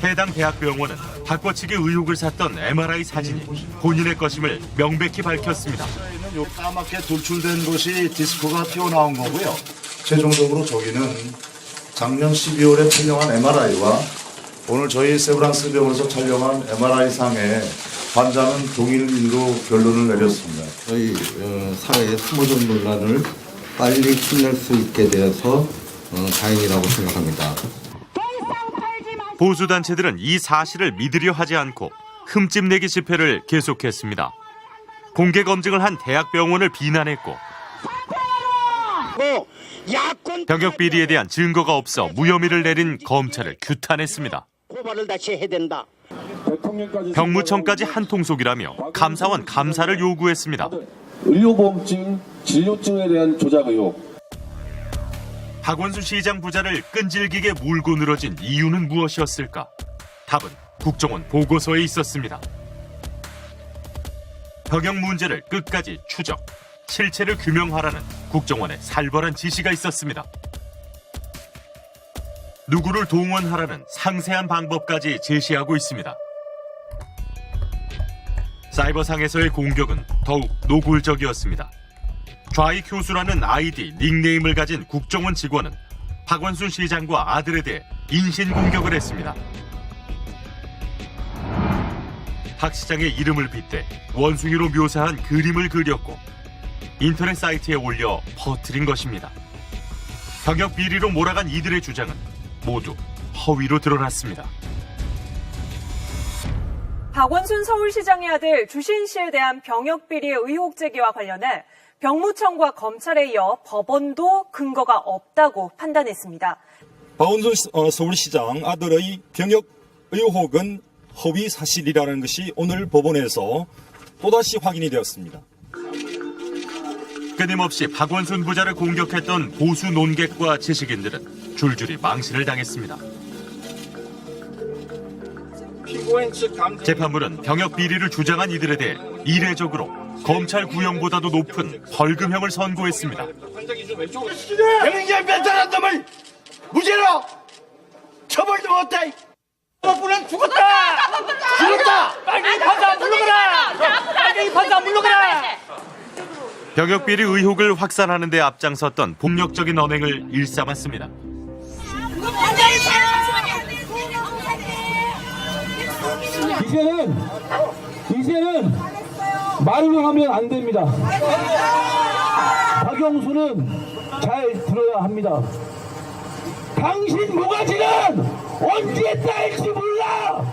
해당 대학병원은 바꿔치기 의혹을 샀던 MRI 사진이 본인의 것임을 명백히 밝혔습니다. 요 까맣게 돌출된 것이 디스크가 튀어나온 거고요. 최종적으로 저기는 작년 12월에 촬영한 MRI와 오늘 저희 세브란스 병원에서 촬영한 MRI 상에 환자는 동일인으로 결론을 내렸습니다. 저희 사회의 스모전 논란을 빨리 끝낼 수 있게 되어서 다행이라고 생각합니다. 보수단체들은 이 사실을 믿으려 하지 않고 흠집내기 집회를 계속했습니다. 공개 검증을 한 대학병원을 비난했고 병역 비리에 대한 증거가 없어 무혐의를 내린 검찰을 규탄했습니다. 고발을 다시 해야 된다. 병무청까지 한통속이라며 감사원 감사를 요구했습니다. 의료보험증, 진료증에 대한 조작 의혹. 박원순 시장 부자를 끈질기게 물고 늘어진 이유는 무엇이었을까? 답은 국정원 보고서에 있었습니다. 병역 문제를 끝까지 추적, 실체를 규명하라는 국정원의 살벌한 지시가 있었습니다. 누구를 동원하라는 상세한 방법까지 제시하고 있습니다. 사이버상에서의 공격은 더욱 노골적이었습니다. 좌익 교수라는 아이디, 닉네임을 가진 국정원 직원은 박원순 시장과 아들에 대해 인신공격을 했습니다. 박 시장의 이름을 빗대 원숭이로 묘사한 그림을 그렸고 인터넷 사이트에 올려 퍼뜨린 것입니다. 병역 비리로 몰아간 이들의 주장은 모두 허위로 드러났습니다. 박원순 서울시장의 아들 주신 씨에 대한 병역 비리의 의혹 제기와 관련해 병무청과 검찰에 이어 법원도 근거가 없다고 판단했습니다. 박원순 서울시장 아들의 병역 의혹은 허위 사실이라는 것이 오늘 법원에서 또다시 확인이 되었습니다. 끊임없이 박원순 부자를 공격했던 보수 논객과 지식인들은 줄줄이 망신을 당했습니다. 재판부는 병역 비리를 주장한 이들에 대해 이례적으로 검찰 구형보다도 높은 벌금형을 선고했습니다. 병행자 변탈한 놈을 무죄로 처벌도 못해. 너는 죽었다. 죽었다. 빨갱이 판사 물러가라. 빨갱이 판사 물러가라. 병역 비리 의혹을 확산하는 데 앞장섰던 폭력적인 언행을 일삼았습니다. 이제는 말로 하면 안 됩니다. 박영수는 잘 들어야 합니다. 당신 모가지는 언제 딸지 몰라.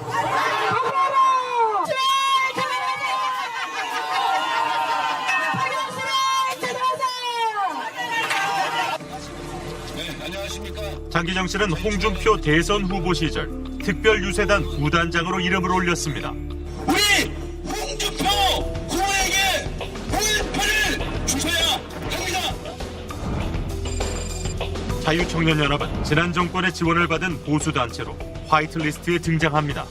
장기정 씨는 홍준표 대선 후보 시절 특별유세단 부단장으로 이름을 올렸습니다. 우리 홍준표 후보에게 공일표를 주셔야 합니다. 자유청년연합은 지난 정권의 지원을 받은 보수단체로 화이트리스트에 등장합니다.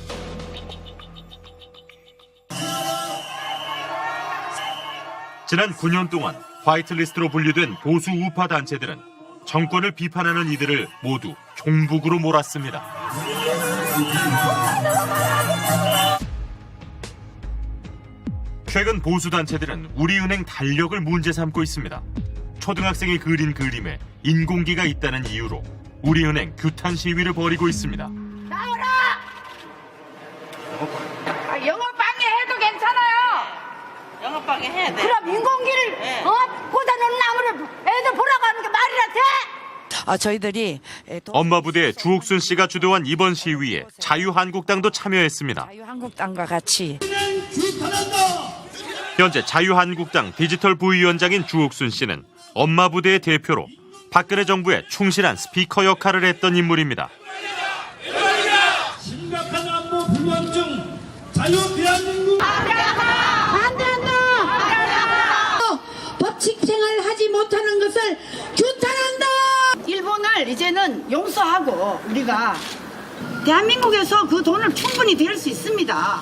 지난 9년 동안 화이트리스트로 분류된 보수 우파 단체들은 정권을 비판하는 이들을 모두 종북으로 몰았습니다. 최근 보수단체들은 우리은행 달력을 문제 삼고 있습니다. 초등학생이 그린 그림에 인공기가 있다는 이유로 우리은행 규탄 시위를 벌이고 있습니다. 나오라! 영업방해 해도 괜찮아요. 영업방해 해야 돼. 그럼 인공기를 꽂아놓은 나무를 애들 보라고 하는 게 말이라 돼? 저희들이 엄마 부대 주옥순 씨가 주도한 이번 시위에 자유한국당도 참여했습니다. 자유한국당과 같이 현재 자유한국당 디지털 부위원장인 주옥순 씨는 엄마 부대의 대표로 박근혜 정부에 충실한 스피커 역할을 했던 인물입니다. 심각한 안보 불면증 자유 대한민국 법칙 생활을 하지 못하는 것을 규탄한다. 일본을 이제는 용서하고 우리가 대한민국에서 그 돈을 충분히 댈 수 있습니다.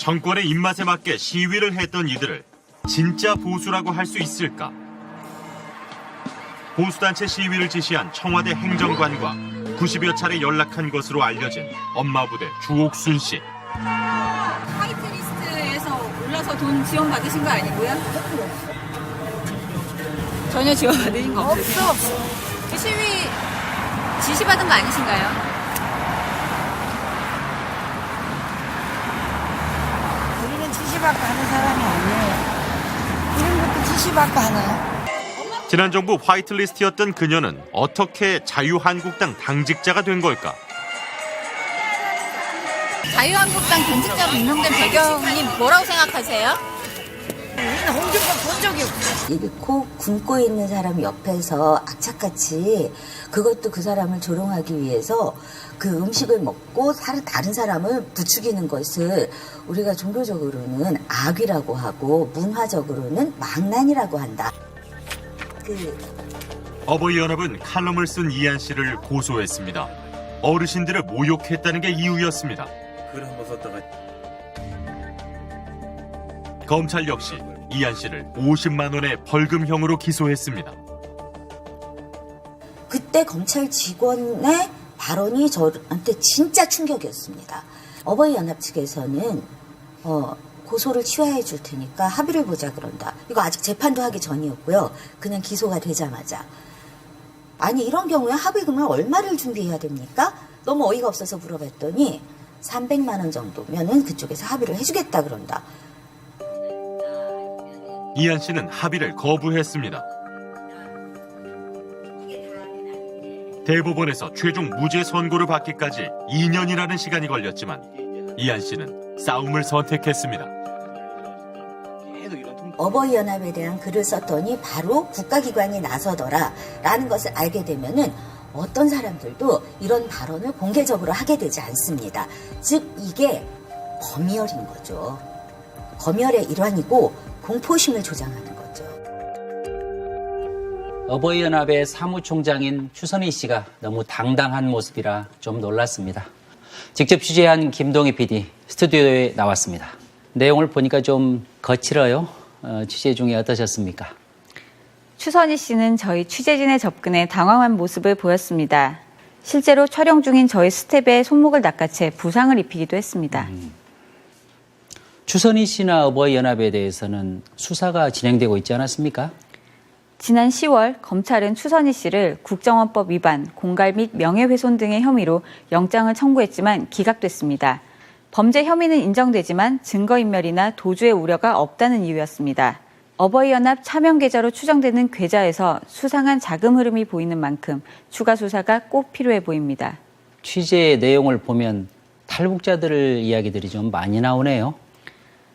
정권의 입맛에 맞게 시위를 했던 이들을 진짜 보수라고 할 수 있을까? 보수단체 시위를 지시한 청와대 행정관과 90여 차례 연락한 것으로 알려진 엄마부대 주옥순 씨. 화이트리스트에서 올라서 돈 지원 받으신 거 아니고요? 전혀 지원 받으신 거 없으세요? 없어. 시위 지시받은 거 아니신가요? 우리는 지시받고 하는 사람이 아니에요. 이런 것도 지시받고 하나요? 지난 정부 화이트리스트였던 그녀는 어떻게 자유한국당 당직자가 된 걸까? 자유한국당 당직자로 임명된 배경이 뭐라고 생각하세요? 우리는 홍준표 본 적이 없어. 잃고 굶고 있는 사람 옆에서 악착같이 그것도 그 사람을 조롱하기 위해서 그 음식을 먹고 다른 사람을 부추기는 것을 우리가 종교적으로는 악이라고 하고 문화적으로는 망난이라고 한다. 어버이연합은 칼럼을 쓴 이한 씨를 고소했습니다. 어르신들을 모욕했다는 게 이유였습니다. 글 한번 썼다가 검찰 역시 이한 씨를 50만 원의 벌금형으로 기소했습니다. 그때 검찰 직원의 발언이 저한테 진짜 충격이었습니다. 어버이연합 측에서는 고소를 취하해 줄 테니까 합의를 보자 그런다. 이거 아직 재판도 하기 전이었고요. 그냥 기소가 되자마자. 아니 이런 경우에 합의금을 얼마를 준비해야 됩니까? 너무 어이가 없어서 물어봤더니 300만 원 정도면은 그쪽에서 합의를 해주겠다 그런다. 이한 씨는 합의를 거부했습니다. 대법원에서 최종 무죄 선고를 받기까지 2년이라는 시간이 걸렸지만 이한 씨는 싸움을 선택했습니다. 어버이연합에 대한 글을 썼더니 바로 국가기관이 나서더라라는 것을 알게 되면은 어떤 사람들도 이런 발언을 공개적으로 하게 되지 않습니다. 즉 이게 검열인 거죠. 검열의 일환이고 공포심을 조장하는 거죠. 어버이연합의 사무총장인 추선희 씨가 너무 당당한 모습이라 좀 놀랐습니다. 직접 취재한 김동희 PD 스튜디오에 나왔습니다. 내용을 보니까 좀 거칠어요. 취재 중에 어떠셨습니까? 추선희 씨는 저희 취재진의 접근에 당황한 모습을 보였습니다. 실제로 촬영 중인 저희 스텝의 손목을 낚아채 부상을 입히기도 했습니다. 추선희 씨나 어버이연합에 대해서는 수사가 진행되고 있지 않았습니까? 지난 10월 검찰은 추선희 씨를 국정원법 위반, 공갈 및 명예훼손 등의 혐의로 영장을 청구했지만 기각됐습니다. 범죄 혐의는 인정되지만 증거인멸이나 도주의 우려가 없다는 이유였습니다. 어버이연합 차명 계좌로 추정되는 계좌에서 수상한 자금 흐름이 보이는 만큼 추가 수사가 꼭 필요해 보입니다. 취재 내용을 보면 탈북자들 이야기들이 좀 많이 나오네요.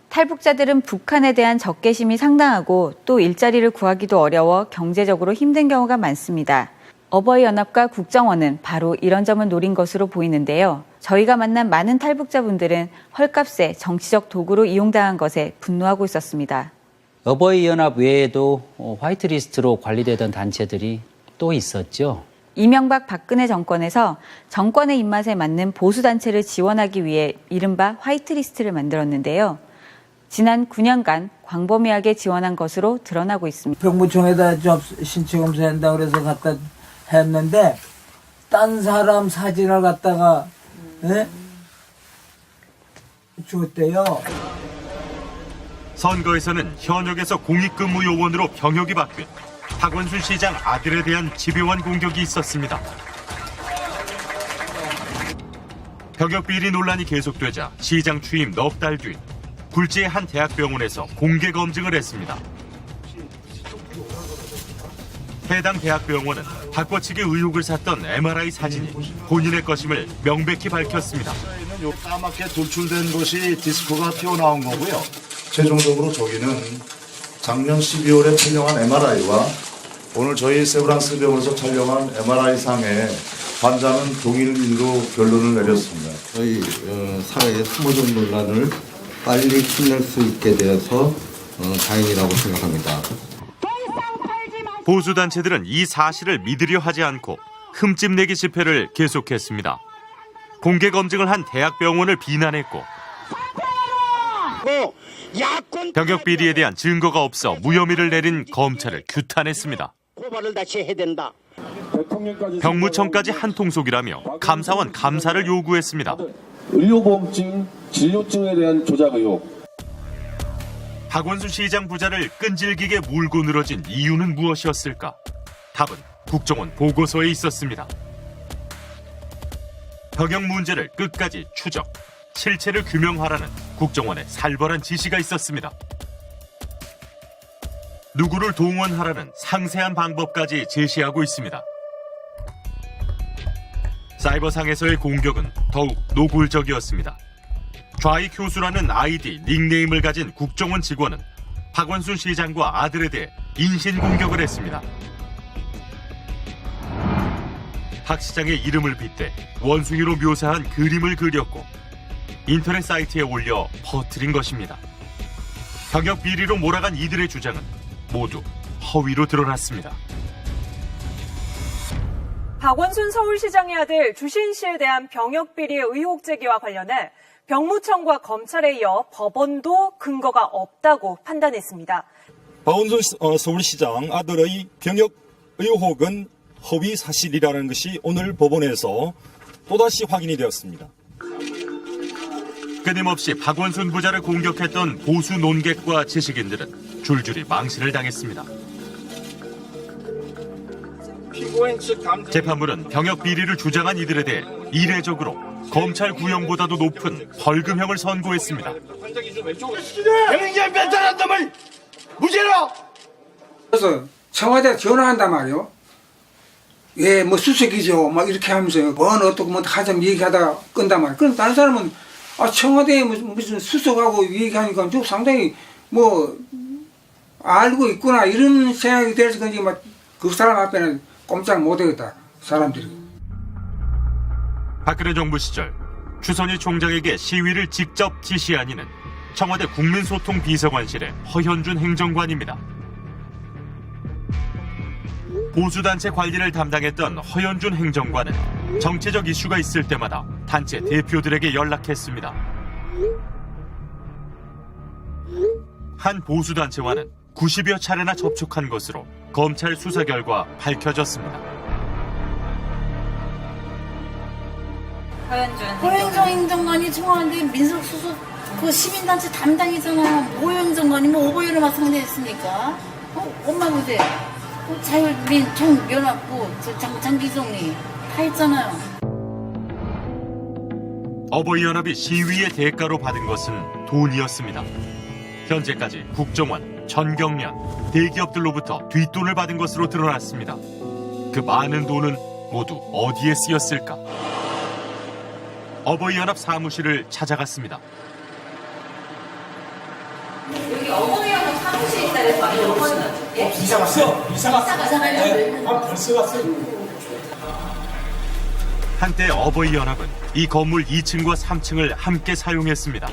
탈북자들은 북한에 대한 적개심이 상당하고 또 일자리를 구하기도 어려워 경제적으로 힘든 경우가 많습니다. 어버이연합과 국정원은 바로 이런 점을 노린 것으로 보이는데요. 저희가 만난 많은 탈북자분들은 헐값에 정치적 도구로 이용당한 것에 분노하고 있었습니다. 어버이연합 외에도 화이트리스트로 관리되던 단체들이 또 있었죠. 이명박 박근혜 정권에서 정권의 입맛에 맞는 보수단체를 지원하기 위해 이른바 화이트리스트를 만들었는데요. 지난 9년간 광범위하게 지원한 것으로 드러나고 있습니다. 병무청에다 좀 신체 검사한다고 그래서 갖다 했는데 딴 사람 사진을 갖다가 줬대요. 선거에서는 현역에서 공익근무 요원으로 병역이 바뀐 박원순 시장 아들에 대한 집요한 공격이 있었습니다. 병역 비리 논란이 계속되자 시장 취임 넉 달 뒤 굴지의 한 대학병원에서 공개 검증을 했습니다. 해당 대학병원은 바꿔치기 의혹을 샀던 MRI 사진이 본인의 것임을 명백히 밝혔습니다. 요 까맣게 돌출된 것이 디스크가 튀어나온 거고요. 최종적으로 저기는 작년 12월에 촬영한 MRI와 오늘 저희 세브란스 병원에서 촬영한 MRI 상에 환자는 동일로 결론을 내렸습니다. 저희 사회의 숨어진 논란을 빨리 끝낼 수 있게 되어서 다행이라고 생각합니다. 보수단체들은 이 사실을 믿으려 하지 않고 흠집내기 집회를 계속했습니다. 공개 검증을 한 대학병원을 비난했고 않고 야권 병역 비리에 대한 증거가 없어 무혐의를 내린 검찰을 규탄했습니다. 고발을 다시 해야 된다. 병무청까지 한통속이라며 감사원 감사를 요구했습니다. 의료보험증, 진료증에 대한 조작 의혹. 박원순 시장 부자를 끈질기게 물고 늘어진 이유는 무엇이었을까? 답은 국정원 보고서에 있었습니다. 병역 문제를 끝까지 추적, 실체를 규명하라는 국정원의 살벌한 지시가 있었습니다. 누구를 동원하라는 상세한 방법까지 제시하고 있습니다. 사이버상에서의 공격은 더욱 노골적이었습니다. 좌익 교수라는 아이디, 닉네임을 가진 국정원 직원은 박원순 시장과 아들에 대해 인신공격을 했습니다. 박 시장의 이름을 빗대 원숭이로 묘사한 그림을 그렸고 인터넷 사이트에 올려 퍼뜨린 것입니다. 병역 비리로 몰아간 이들의 주장은 모두 허위로 드러났습니다. 박원순 서울시장의 아들 주신 씨에 대한 병역 비리 의혹 제기와 관련해 병무청과 검찰에 이어 법원도 근거가 없다고 판단했습니다. 박원순 서울시장 아들의 병역 의혹은 허위 사실이라는 것이 오늘 법원에서 또다시 확인이 되었습니다. 끊임없이 박원순 부자를 공격했던 보수 논객과 지식인들은 줄줄이 망신을 당했습니다. 재판부는 병역 비리를 주장한 이들에 대해 이례적으로 검찰 구형보다도 높은 벌금형을 선고했습니다. 병행자 변탈한 놈을 무죄로! 그래서 청와대에 전화한단 말이요. 예, 뭐 수석이죠. 막 이렇게 하면서 뭔 어떻고 뭐 하자면 얘기하다가 끈단 말이에요. 그럼 다른 사람은 청와대에 무슨 수석하고 얘기하니까 좀 상당히 뭐 알고 있구나 이런 생각이 들어서 그런지 막 그 사람 앞에는 꼼짝 못하겠다 사람들이. 박근혜 정부 시절 추선희 총장에게 시위를 직접 지시한 이는 청와대 국민소통비서관실의 허현준 행정관입니다. 보수단체 관리를 담당했던 허현준 행정관은 정치적 이슈가 있을 때마다 단체 대표들에게 연락했습니다. 한 보수단체와는 90여 차례나 접촉한 것으로 검찰 수사 결과 밝혀졌습니다. 허현준 행정관이 청와대 민속수석 그 시민단체 담당이잖아요. 뭐 행정관이면 오보이를 맡으했으니까 엄마 보세요. 자율민, 총연합부, 장기정리 다 했잖아요. 어버이연합이 시위의 대가로 받은 것은 돈이었습니다. 현재까지 국정원, 전경련, 대기업들로부터 뒷돈을 받은 것으로 드러났습니다. 그 많은 돈은 모두 어디에 쓰였을까? 어버이연합 사무실을 찾아갔습니다. 여기 어버이연합 사무실 있다고 많이 오거든요. 이사 갔어요? 이사 갔어요? 벌써 갔어요? 한때 어버이연합은 이 건물 2층과 3층을 함께 사용했습니다.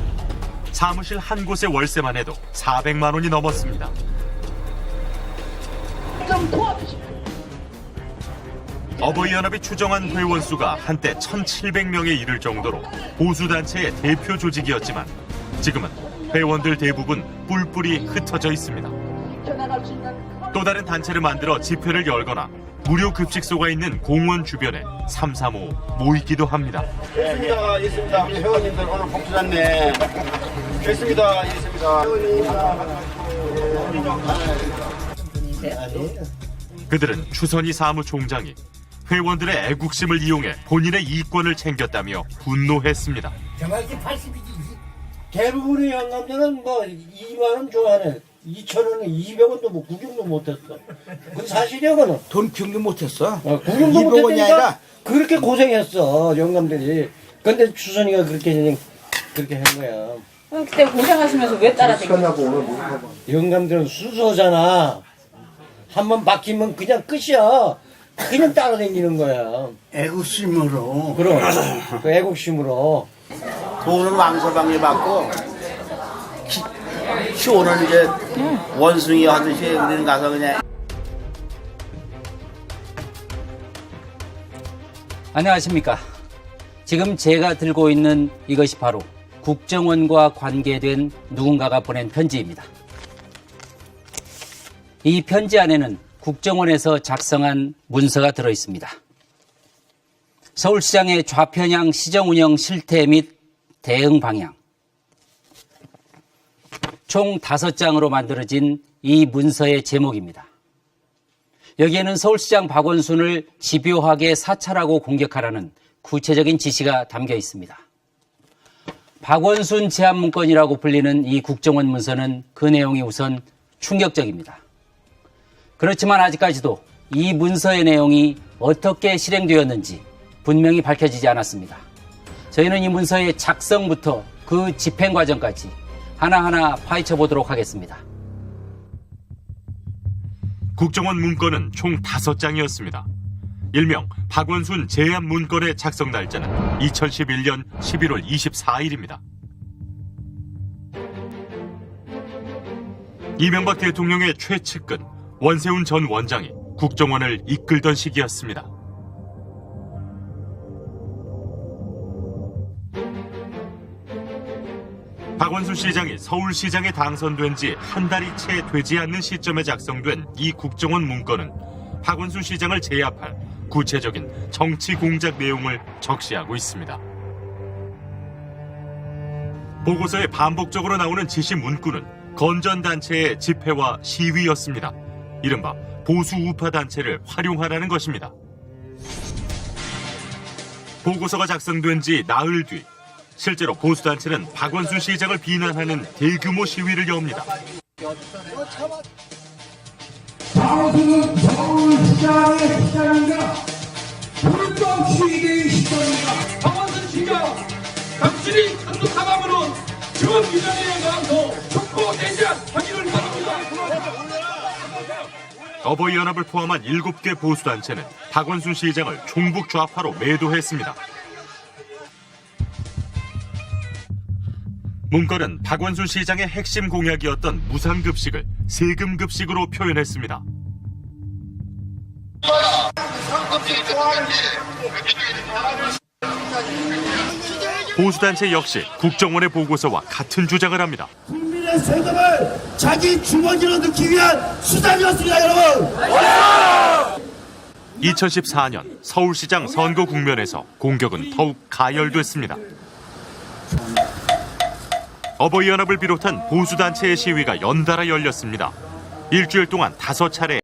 사무실 한 곳의 월세만 해도 400만 원이 넘었습니다. 어버이연합이 추정한 회원 수가 한때 1,700명에 이를 정도로 보수단체의 대표 조직이었지만 지금은 회원들 대부분 뿔뿔이 흩어져 있습니다. 또 다른 단체를 만들어 집회를 열거나 무료 급식소가 있는 공원 주변에 335 모이기도 합니다. 있습니다. 있습니다. 우리 회원님들 오늘 복주 잤네. 있습니다. 있습니다. 그들은 추선희 사무총장이 회원들의 애국심을 이용해 본인의 이권을 챙겼다며 분노했습니다. 정확히 80이지. 대부분의 영감자는 뭐 2만 원 좋아하네. 2,000원에 200원도 뭐 구경도 못했어. 그 사실이야, 그거는. 돈 구경도 못했어. 구경도 못했으니까 그렇게 고생했어, 영감들이. 근데 추선이가 그렇게 한 거야. 그때 고생하시면서 왜 따라다니고? 영감들은 순서잖아. 한번 막히면 그냥 끝이야. 그냥 따라다니는 거야. 애국심으로. 그럼. 그 애국심으로. 돈을 왕서방에 받고 시원한 이제 원숭이 하듯이 우리는 가서 그냥. 안녕하십니까. 지금 제가 들고 있는 이것이 바로 국정원과 관계된 누군가가 보낸 편지입니다. 이 편지 안에는 국정원에서 작성한 문서가 들어 있습니다. 서울시장의 좌편향 시정 운영 실태 및 대응 방향. 총 5장으로 만들어진 이 문서의 제목입니다. 여기에는 서울시장 박원순을 집요하게 사찰하고 공격하라는 구체적인 지시가 담겨 있습니다. 박원순 제안 문건이라고 불리는 이 국정원 문서는 그 내용이 우선 충격적입니다. 그렇지만 아직까지도 이 문서의 내용이 어떻게 실행되었는지 분명히 밝혀지지 않았습니다. 저희는 이 문서의 작성부터 그 집행 과정까지 하나하나 파헤쳐 보도록 하겠습니다. 국정원 문건은 총 5장이었습니다. 일명 박원순 제안 문건의 작성 날짜는 2011년 11월 24일입니다. 이명박 대통령의 최측근 원세훈 전 원장이 국정원을 이끌던 시기였습니다. 박원순 시장이 서울시장에 당선된 지 한 달이 채 되지 않는 시점에 작성된 이 국정원 문건은 박원순 시장을 제압할 구체적인 정치 공작 내용을 적시하고 있습니다. 보고서에 반복적으로 나오는 지시 문구는 건전단체의 집회와 시위였습니다. 이른바 보수 우파 단체를 활용하라는 것입니다. 보고서가 작성된 지 나흘 뒤 실제로 보수단체는 박원순 시장을 비난하는 대규모 시위를 엽니다. 박원순은 서울시장의 시장입니다. 불법 시위대의 시장입니다. 박원순 시장, 당신이 강력하다면은 전 위원회에 나가서 촉구 대장 하기를 바랍니다. 어버이연합을 포함한 7개 보수단체는 박원순 시장을 종북 좌파로 매도했습니다. 문건은 박원순 시장의 핵심 공약이었던 무상급식을 세금급식으로 표현했습니다. 보수단체 역시 국정원의 보고서와 같은 주장을 합니다. 국민의 세금을 자기 주머니로 넣기 위한 수단이었습니다, 여러분. 2014년 서울시장 선거 국면에서 공격은 더욱 가열됐습니다. 어버이연합을 비롯한 보수단체의 시위가 연달아 열렸습니다. 일주일 동안 5차례